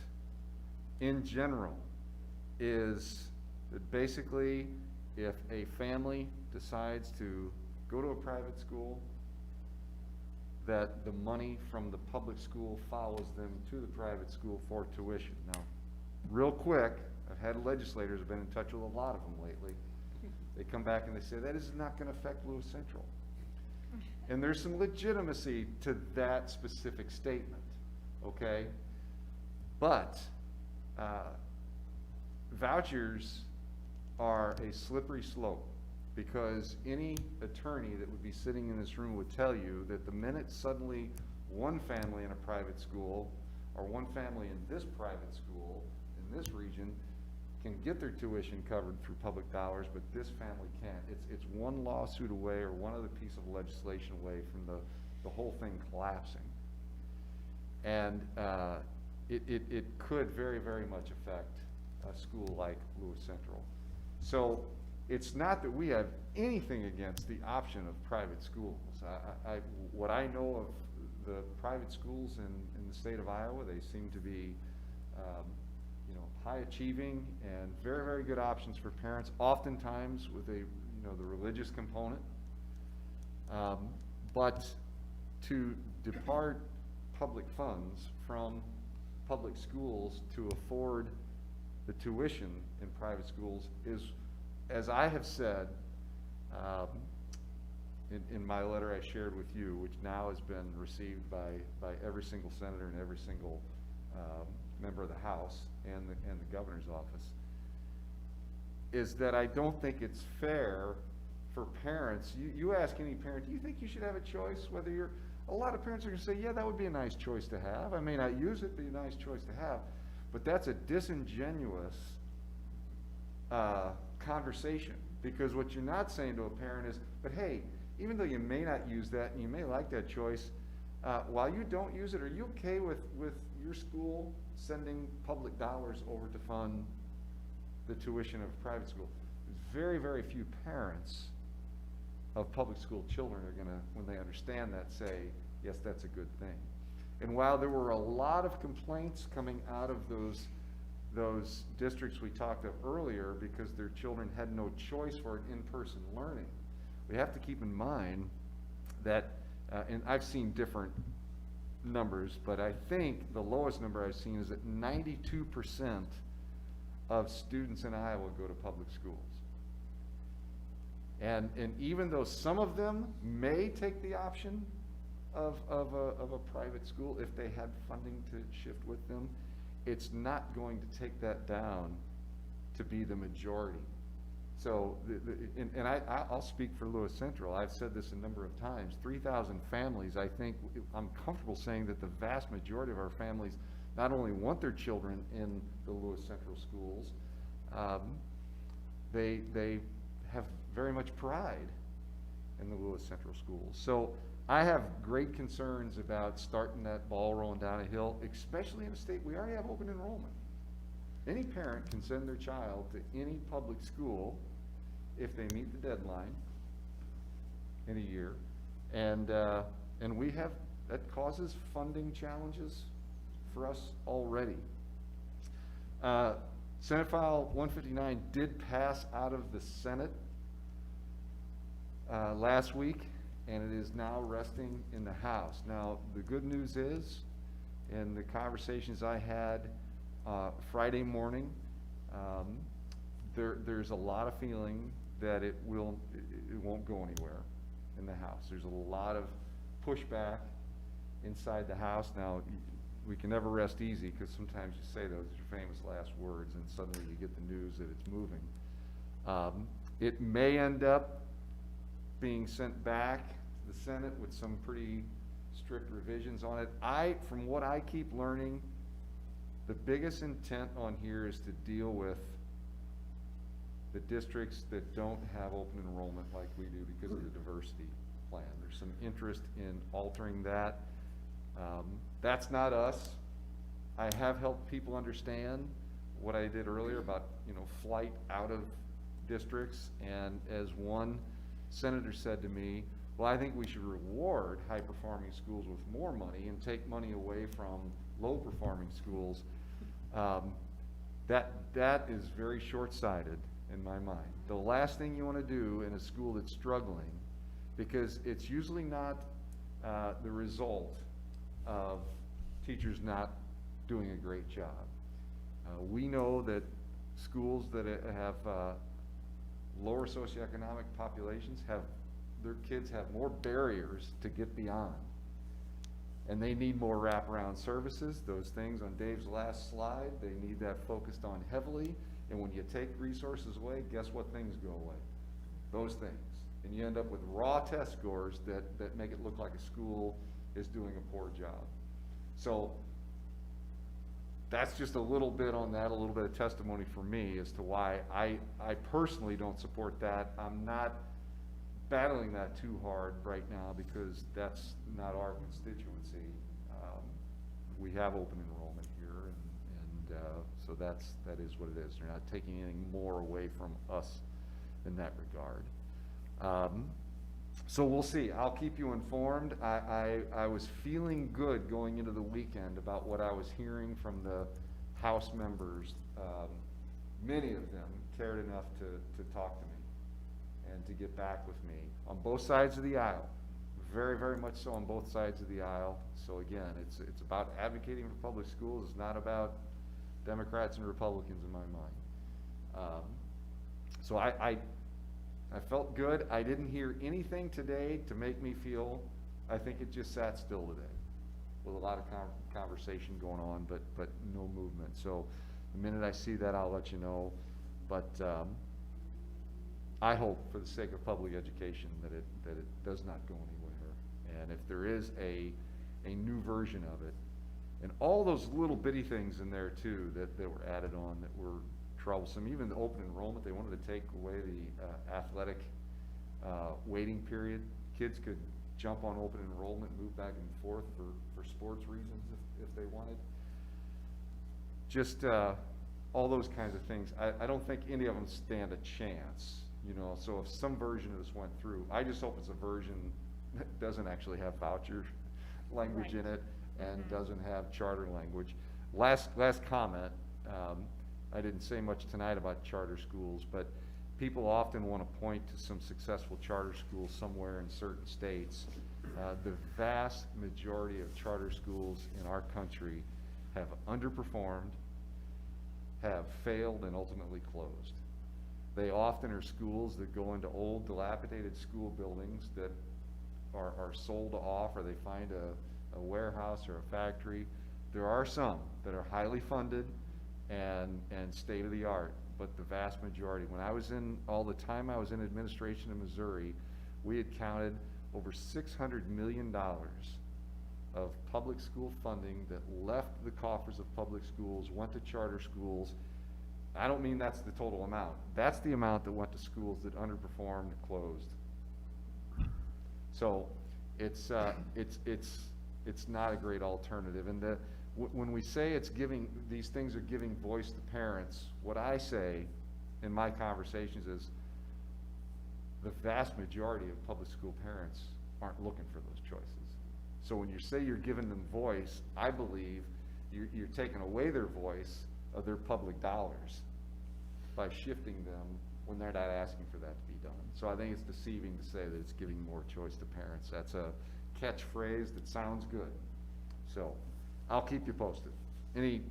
in general is that basically if a family decides to go to a private school, that the money from the public school follows them to the private school for tuition. Now, real quick, I've had legislators have been in touch with a lot of them lately. They come back and they say, that is not going to affect Lewis Central. And there's some legitimacy to that specific statement, okay? But vouchers are a slippery slope, because any attorney that would be sitting in this room would tell you that the minute suddenly one family in a private school or one family in this private school in this region can get their tuition covered through public dollars, but this family can't. It's one lawsuit away or one other piece of legislation away from the whole thing collapsing. And it could very, very much affect a school like Lewis Central. So it's not that we have anything against the option of private schools. What I know of the private schools in the state of Iowa, they seem to be high achieving and very, very good options for parents, oftentimes with the religious component. But to depart public funds from public schools to afford the tuition in private schools is, as I have said in my letter I shared with you, which now has been received by every single senator and every single member of the House and the governor's office, is that I don't think it's fair for parents. You ask any parent, do you think you should have a choice whether you're, a lot of parents are going to say, yeah, that would be a nice choice to have. I may not use it, but a nice choice to have. But that's a disingenuous conversation, because what you're not saying to a parent is, but hey, even though you may not use that and you may like that choice, while you don't use it, are you okay with your school sending public dollars over to fund the tuition of a private school? Very, very few parents of public school children are going to, when they understand that, say, yes, that's a good thing. And while there were a lot of complaints coming out of those districts we talked of earlier because their children had no choice for in-person learning, we have to keep in mind that, and I've seen different numbers, but I think the lowest number I've seen is that 92% of students in Iowa go to public schools. And even though some of them may take the option of a private school if they had funding to shift with them, it's not going to take that down to be the majority. So, I'll speak for Lewis Central. I've said this a number of times. 3,000 families, I think, I'm comfortable saying that the vast majority of our families not only want their children in the Lewis Central schools, they have very much pride in the Lewis Central schools. So I have great concerns about starting that ball rolling down a hill, especially in a state we already have open enrollment. Any parent can send their child to any public school if they meet the deadline in a year. And we have, that causes funding challenges for us already. Senate File 159 did pass out of the Senate last week, and it is now resting in the House. Now, the good news is, in the conversations I had Friday morning, there's a lot of feeling that it won't go anywhere in the House. There's a lot of pushback inside the House. Now, we can never rest easy, because sometimes you say those, your famous last words, and suddenly you get the news that it's moving. It may end up being sent back to the Senate with some pretty strict revisions on it. From what I keep learning, the biggest intent on here is to deal with the districts that don't have open enrollment like we do because of the diversity plan. There's some interest in altering that. That's not us. I have helped people understand what I did earlier about, flight out of districts, and as one senator said to me, well, I think we should reward high-performing schools with more money and take money away from low-performing schools. That is very short-sighted in my mind. The last thing you want to do in a school that's struggling, because it's usually not the result of teachers not doing a great job. We know that schools that have lower socioeconomic populations their kids have more barriers to get beyond. And they need more wraparound services. Those things on Dave's last slide, they need that focused on heavily. And when you take resources away, guess what things go away? Those things. And you end up with raw test scores that make it look like a school is doing a poor job. So that's just a little bit on that, a little bit of testimony for me as to why I personally don't support that. I'm not battling that too hard right now because that's not our constituency. We have open enrollment here, and so that is what it is. They're not taking anything more away from us in that regard. So we'll see. I'll keep you informed. I was feeling good going into the weekend about what I was hearing from the House members. Many of them cared enough to talk to me and to get back with me on both sides of the aisle. Very, very much so on both sides of the aisle. So again, it's about advocating for public schools. It's not about Democrats and Republicans in my mind. So I felt good. I didn't hear anything today to make me feel, I think it just sat still today with a lot of conversation going on, but no movement. So the minute I see that, I'll let you know. But I hope, for the sake of public education, that it does not go anywhere. And if there is a new version of it, and all those little bitty things in there too that were added on that were troublesome, even the open enrollment, they wanted to take away the athletic waiting period. Kids could jump on open enrollment, move back and forth for sports reasons if they wanted. Just all those kinds of things. I don't think any of them stand a chance, so if some version of this went through, I just hope it's a version that doesn't actually have voucher language in it and doesn't have charter language. Last comment, I didn't say much tonight about charter schools, but people often want to point to some successful charter schools somewhere in certain states. The vast majority of charter schools in our country have underperformed, have failed, and ultimately closed. They often are schools that go into old, dilapidated school buildings that are sold off, or they find a warehouse or a factory. There are some that are highly funded and state-of-the-art, but the vast majority, all the time I was in administration in Missouri, we had counted over $600 million of public school funding that left the coffers of public schools, went to charter schools. I don't mean that's the total amount. That's the amount that went to schools that underperformed, closed. So it's not a great alternative. And when we say these things are giving voice to parents, what I say in my conversations is the vast majority of public school parents aren't looking for those choices. So when you say you're giving them voice, I believe you're taking away their voice of their public dollars by shifting them when they're not asking for that to be done. So I think it's deceiving to say that it's giving more choice to parents. That's a catchphrase that sounds good. So I'll keep you posted. Any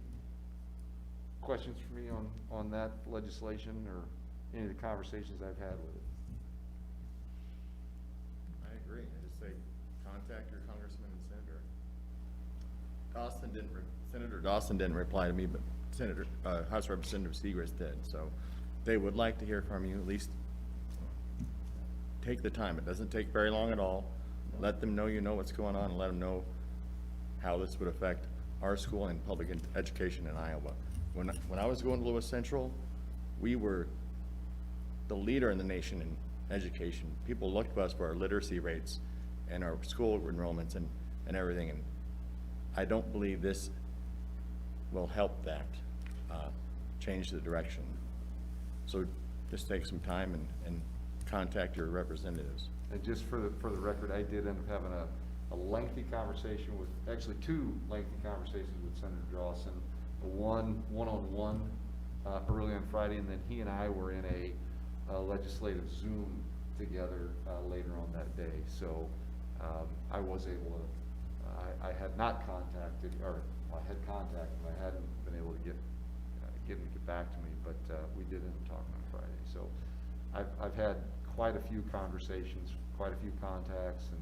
questions for me on that legislation or any of the conversations I've had with it? I agree. I just say, contact your congressman and senator. Senator Dawson didn't reply to me, but House Representative Segrist did. So they would like to hear from you. At least take the time. It doesn't take very long at all. Let them know you know what's going on, and let them know how this would affect our school and public education in Iowa. When I was going to Lewis Central, we were the leader in the nation in education. People looked to us for our literacy rates and our school enrollments and everything. And I don't believe this will help that change the direction. So just take some time and contact your representatives. And just for the record, I did end up having a lengthy conversation with, actually two lengthy conversations with Senator Dawson. One-on-one early on Friday, and then he and I were in a legislative Zoom together later on that day. So I was able to, I had not contacted, or I had contacted him. I hadn't been able to get him to get back to me, but we did end up talking on Friday. So I've had quite a few conversations, quite a few contacts, and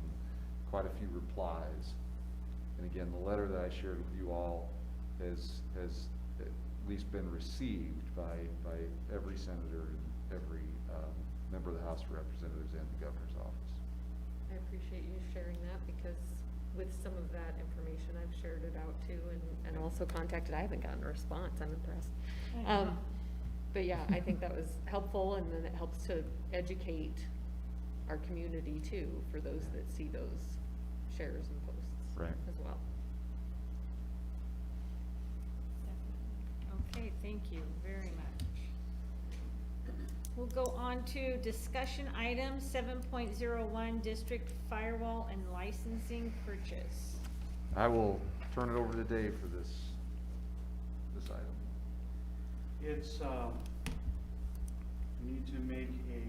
quite a few replies. And again, the letter that I shared with you all has at least been received by every senator and every member of the House of Representatives and the governor's office. I appreciate you sharing that, because with some of that information, I've shared it out too, and also contacted. I haven't gotten a response. I'm impressed. But yeah, I think that was helpful, and then it helps to educate our community too, for those that see those shares and posts Right. as well. Okay, thank you very much. We'll go on to discussion item 7.01, district firewall and licensing purchase. I will turn it over to Dave for this item. It's, we need to make a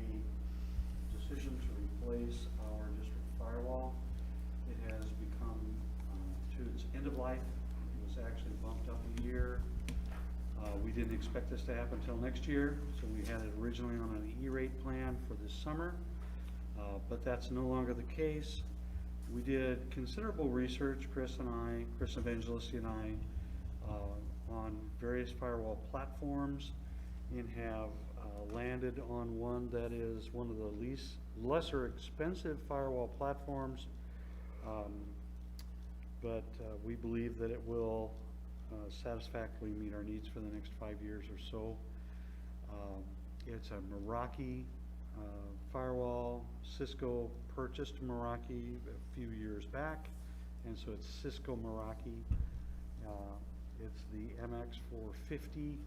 decision to replace our district firewall. It has become to its end of life. It was actually bumped up a year. We didn't expect this to happen until next year, so we had it originally on an E-rate plan for this summer, but that's no longer the case. We did considerable research, Chris Evangelisti and I, on various firewall platforms, and have landed on one that is one of the lesser expensive firewall platforms, but we believe that it will satisfactorily meet our needs for the next 5 years or so. It's a Meraki firewall. Cisco purchased Meraki a few years back, and so it's Cisco Meraki. It's the MX450.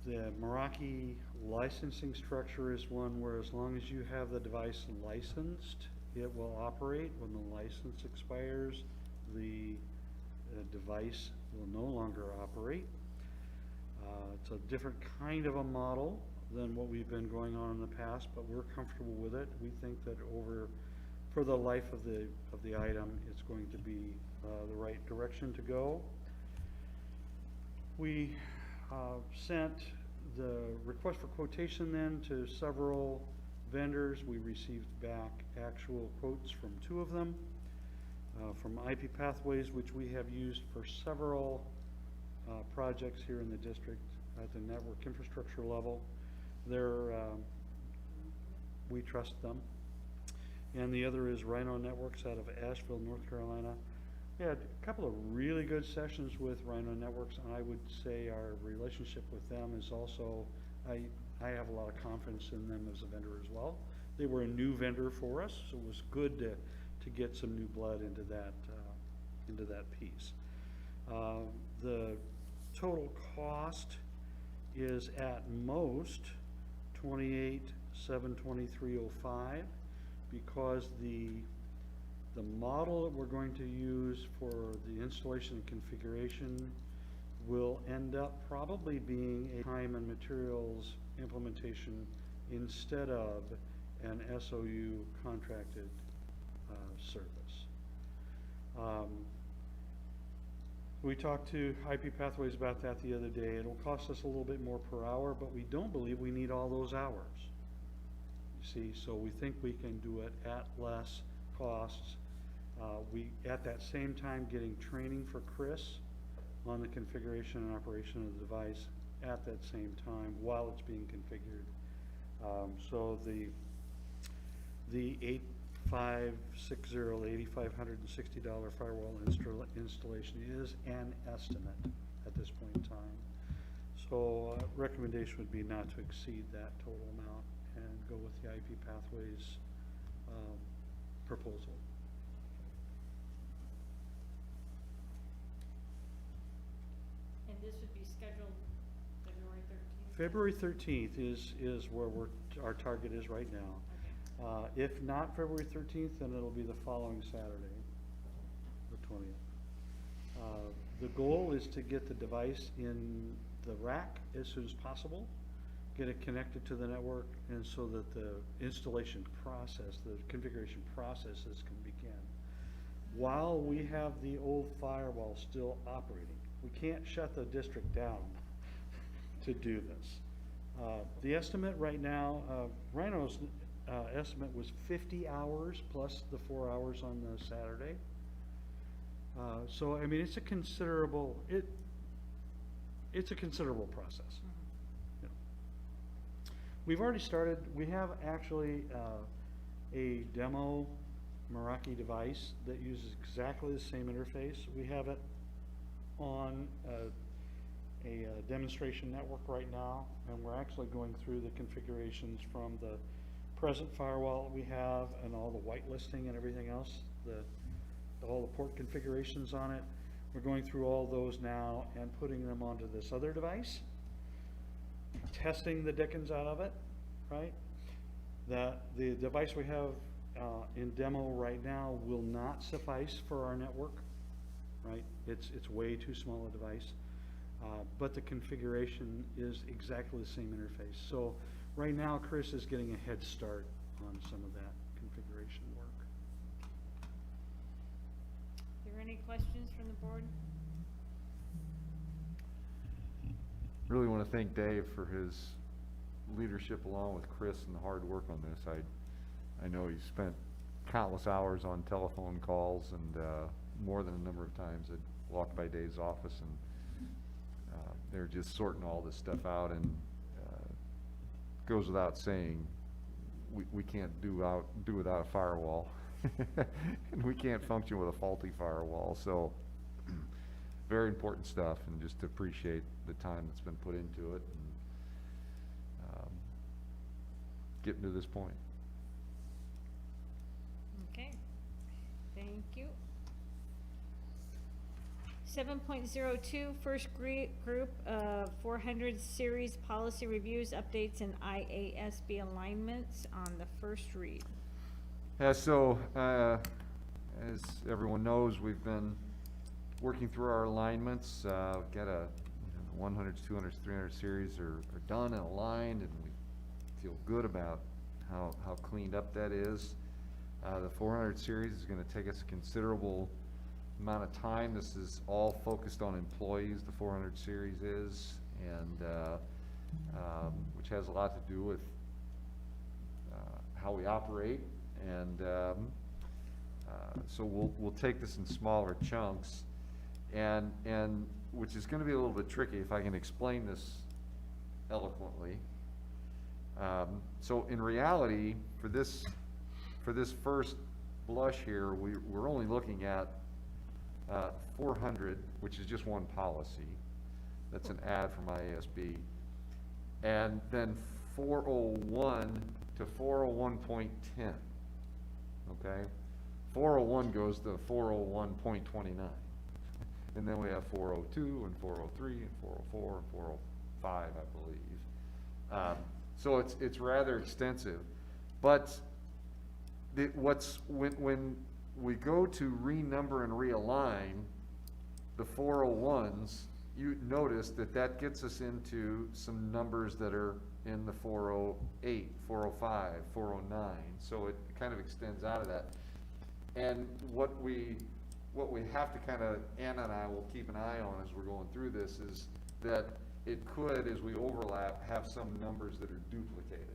The Meraki licensing structure is one where, as long as you have the device licensed, it will operate. When the license expires, the device will no longer operate. It's a different kind of a model than what we've been going on in the past, but we're comfortable with it. We think that for the life of the item, it's going to be the right direction to go. We sent the request for quotation then to several vendors. We received back actual quotes from 2 of them. From IP Pathways, which we have used for several projects here in the district at the network infrastructure level. We trust them. And the other is Rhino Networks out of Asheville, North Carolina. We had a couple of really good sessions with Rhino Networks, and I would say our relationship with them is also, I have a lot of confidence in them as a vendor as well. They were a new vendor for us, so it was good to get some new blood into that piece. The total cost is at most $28,723.05, because the model that we're going to use for the installation and configuration will end up probably being a time and materials implementation instead of an SOU contracted service. We talked to IP Pathways about that the other day. It'll cost us a little bit more per hour, but we don't believe we need all those hours. You see, so we think we can do it at less costs. At that same time, getting training for Chris on the configuration and operation of the device at that same time while it's being configured. So the $8,560 firewall installation is an estimate at this point in time. So recommendation would be not to exceed that total amount and go with the IP Pathways proposal. And this would be scheduled February 13th? February 13th is where our target is right now. Okay. If not February 13th, then it'll be the following Saturday, the 20th. The goal is to get the device in the rack as soon as possible, get it connected to the network, and so that the installation process, the configuration processes can begin. While we have the old firewall still operating, we can't shut the district down to do this. The estimate right now, Rhino's estimate was 50 hours plus the 4 hours on the Saturday. So I mean, it's a considerable process. You know. We've already started. We have actually a demo Meraki device that uses exactly the same interface. We have it on a demonstration network right now, and we're actually going through the configurations from the present firewall that we have and all the whitelisting and everything else, all the port configurations on it. We're going through all those now and putting them onto this other device, testing the dickens out of it, right? That the device we have in demo right now will not suffice for our network, right? It's way too small a device, but the configuration is exactly the same interface. So right now, Chris is getting a head start on some of that configuration work. Are there any questions from the board? Really want to thank Dave for his leadership along with Chris and the hard work on this. I know he spent countless hours on telephone calls, and more than a number of times I'd walked by Dave's office and they're just sorting all this stuff out, and goes without saying, we can't do without a firewall. And we can't function with a faulty firewall. So very important stuff, and just to appreciate the time that's been put into it and getting to this point. Okay, thank you. 7.02, first group of 400 series policy reviews, updates, and IASB alignments on the first read. Yeah, so as everyone knows, we've been working through our alignments. We've got 100s, 200s, 300 series are done and aligned, and we've feel good about how cleaned up that is. The 400 series is gonna take us a considerable amount of time. This is all focused on employees, the 400 series is, and, which has a lot to do with, how we operate, and, so we'll take this in smaller chunks, and which is gonna be a little bit tricky if I can explain this eloquently. So in reality, for this first blush here, we're only looking at 400, which is just one policy. That's an ad from IASB. And then 401 to 401.10, okay? 401 goes to 401.29. And then we have 402 and 403 and 404 and 405, I believe. So it's rather extensive. But when we go to renumber and realign the 401s, you notice that gets us into some numbers that are in the 408, 405, 409. So it kind of extends out of that. And what we have to kind of, Anna and I will keep an eye on as we're going through this, is that it could, as we overlap, have some numbers that are duplicated.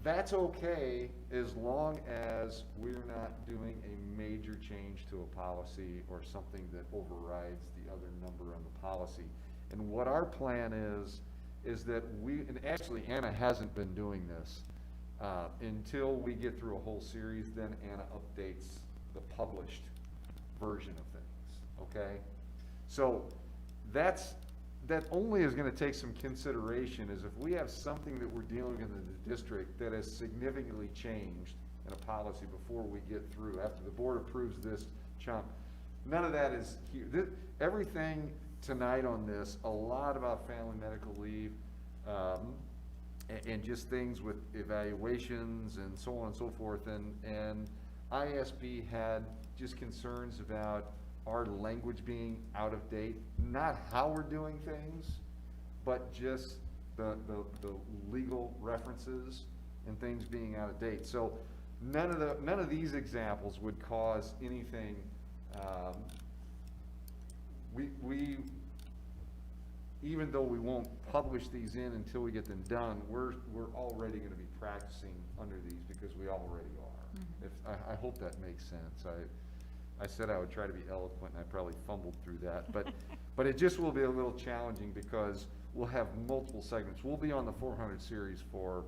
That's okay as long as we're not doing a major change to a policy or something that overrides the other number on the policy. And what our plan is that and actually Anna hasn't been doing this, until we get through a whole series, then Anna updates the published version of things, okay? So that only is gonna take some consideration, is if we have something that we're dealing with in the district that has significantly changed in a policy before we get through, after the board approves this chunk, none of that is here. Everything tonight on this, a lot about family medical leave, and just things with evaluations and so on and so forth, and ISB had just concerns about our language being out of date, not how we're doing things, but just the legal references and things being out of date. So none of these examples would cause anything. We even though we won't publish these in until we get them done, we're already going to be practicing under these because we already are. I hope that makes sense. I said I would try to be eloquent, and I probably fumbled through that, but it just will be a little challenging because we'll have multiple segments. We'll be on the 400 series for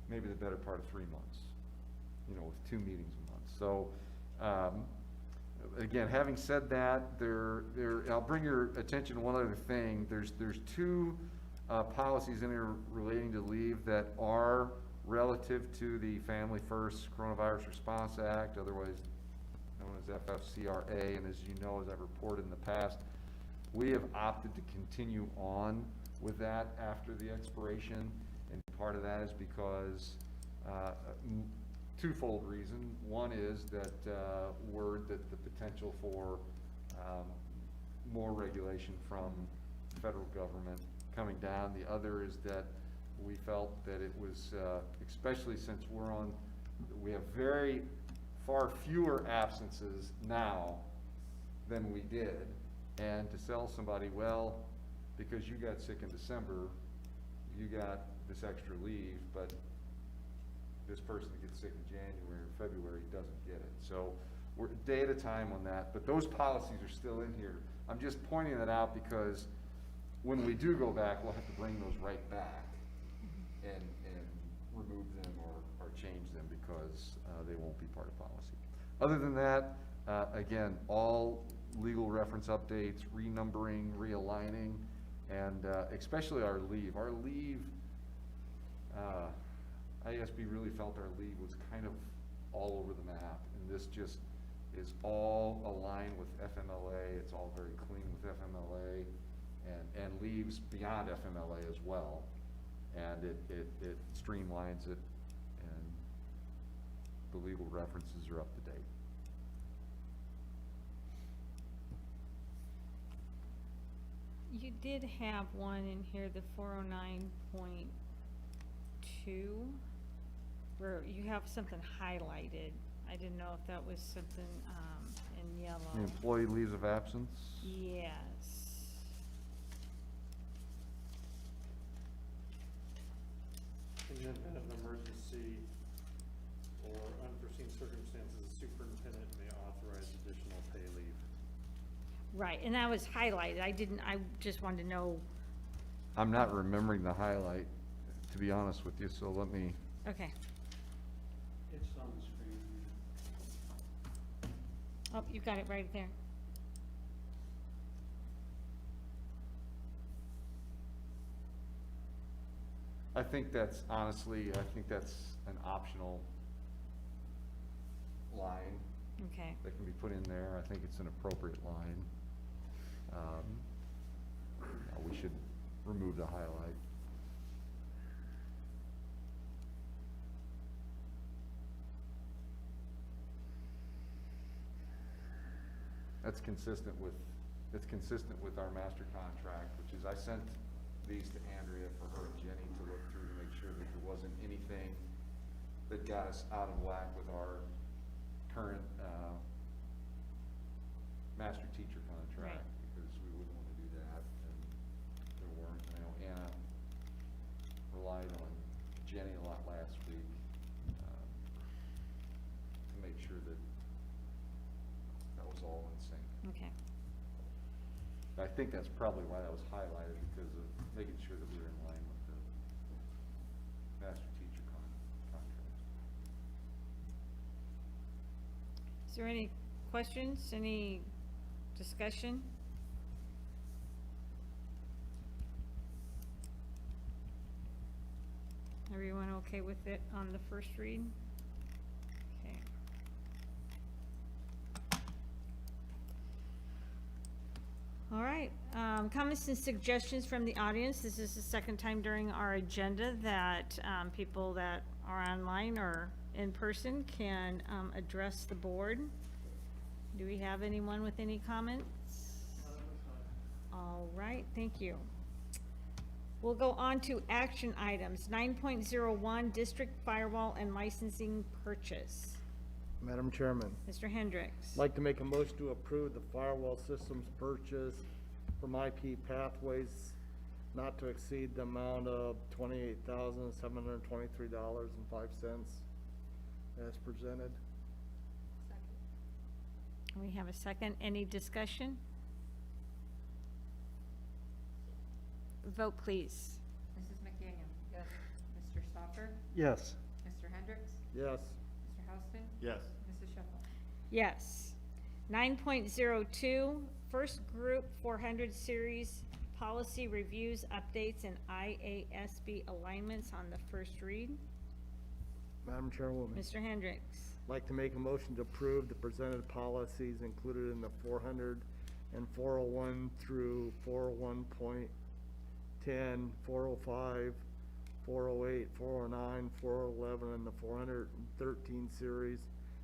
maybe the better part of 3 months, with 2 meetings a month. So, again, having said that, I'll bring your attention to one other thing. There's 2 policies in here relating to leave that are relative to the Family First Coronavirus Response Act, otherwise known as FFCRA, and as you know, as I've reported in the past, we have opted to continue on with that after the expiration, and part of that is because twofold reason. One is that that the potential for more regulation from the federal government coming down. The other is that we felt that it was, especially since we have very far fewer absences now than we did, and to sell somebody, well, because you got sick in December, you got this extra leave, but this person that gets sick in January or February doesn't get it. So we're a day at a time on that, but those policies are still in here. I'm just pointing that out because when we do go back, we'll have to bring those right back and remove them or change them because they won't be part of policy. Other than that, again, all legal reference updates, renumbering, realigning, and especially our leave. Our leave, ISB really felt our leave was kind of all over the map, and this just is all aligned with FMLA. It's all very clean with FMLA, and leaves beyond FMLA as well. And it streamlines it, and the legal references are up to date. You did have one in here, the 409.2, where you have something highlighted. I didn't know if that was something, in yellow. The employee leaves of absence? Yes. In the event of an emergency or unforeseen circumstances, the superintendent may authorize additional pay leave. Right, and that was highlighted. I just wanted to know, I'm not remembering the highlight, to be honest with you, so let me, okay. It's on the screen. Oh, you got it right there. I think that's, honestly, I think that's an optional line Okay. that can be put in there. I think it's an appropriate line. We should remove the highlight. That's consistent with our master contract, which is, I sent these to Andrea for her and Jenny to look through to make sure that there wasn't anything that got us out of whack with our current, master teacher contract, Right. because we wouldn't want to do that, and there weren't. I know Anna relied on Jenny a lot last week, to make sure that that was all in sync. Okay. I think that's probably why that was highlighted, because of making sure that we were in line with the master teacher contract. Is there any questions, any discussion? Everyone okay with it on the first read? Okay. All right, comments and suggestions from the audience. This is the second time during our agenda that people that are online or in person can address the board. Do we have anyone with any comments? All right, thank you. We'll go on to action items. 9.01, district firewall and licensing purchase. Madam Chairman, Mr. Hendricks. I'd like to make a motion to approve the firewall systems purchase from IP Pathways not to exceed the amount of $28,723.05 as presented. We have a second. Any discussion? Vote, please. Mrs. McDaniel? Yes. Mr. Stopper? Yes. Mr. Hendricks? Yes. Mr. Houston? Yes. Mrs. Shuffle? Yes. 9.02, first group 400 series policy reviews, updates, and IASB alignments on the first read. Madam Chairwoman. Mr. Hendricks. I'd like to make a motion to approve the presented policies included in the 400 and 401 through 401.10, 405, 408, 409, 411, and the 413 series,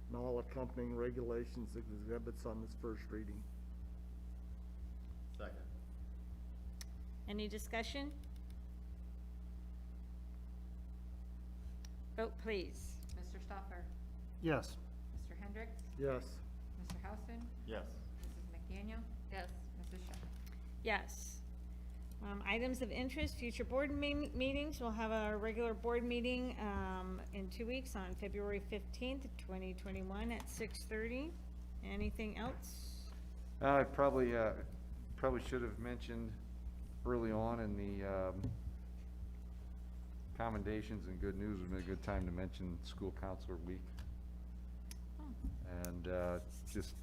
and all accompanying regulations and exhibits on this first reading. Second. Any discussion? Vote, please. Mr. Stopper? Yes. Mr. Hendricks? Yes. Mr. Houston? Yes. Mrs. McDaniel? Yes. Mrs. Shuffle? Yes. Items of interest, future board meetings. We'll have a regular board meeting in 2 weeks on February 15th, 2021 at 6:30. Anything else? I probably should have mentioned early on in the commendations and good news would be a good time to mention School Counselor Week. Oh. And just,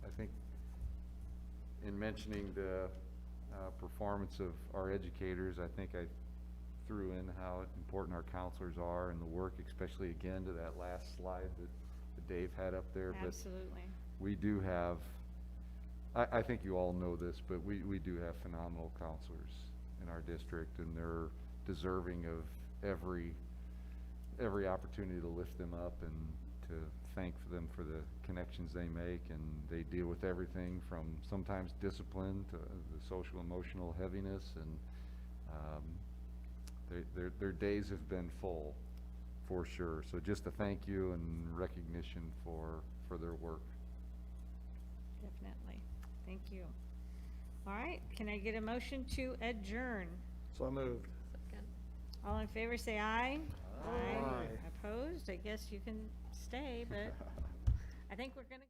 I think, in mentioning the performance of our educators, I think I threw in how important our counselors are and the work, especially again to that last slide that Dave had up there. Absolutely. But we do have, I think you all know this, but we do have phenomenal counselors in our district, and they're deserving of every opportunity to lift them up and to thank them for the connections they make, and they deal with everything from sometimes discipline to the social emotional heaviness, and their days have been full, for sure. So just a thank you and recognition for their work. Definitely. Thank you. All right, can I get a motion to adjourn? So moved. Second. All in favor, say aye. Aye. Opposed? I guess you can stay, but I think we're gonna.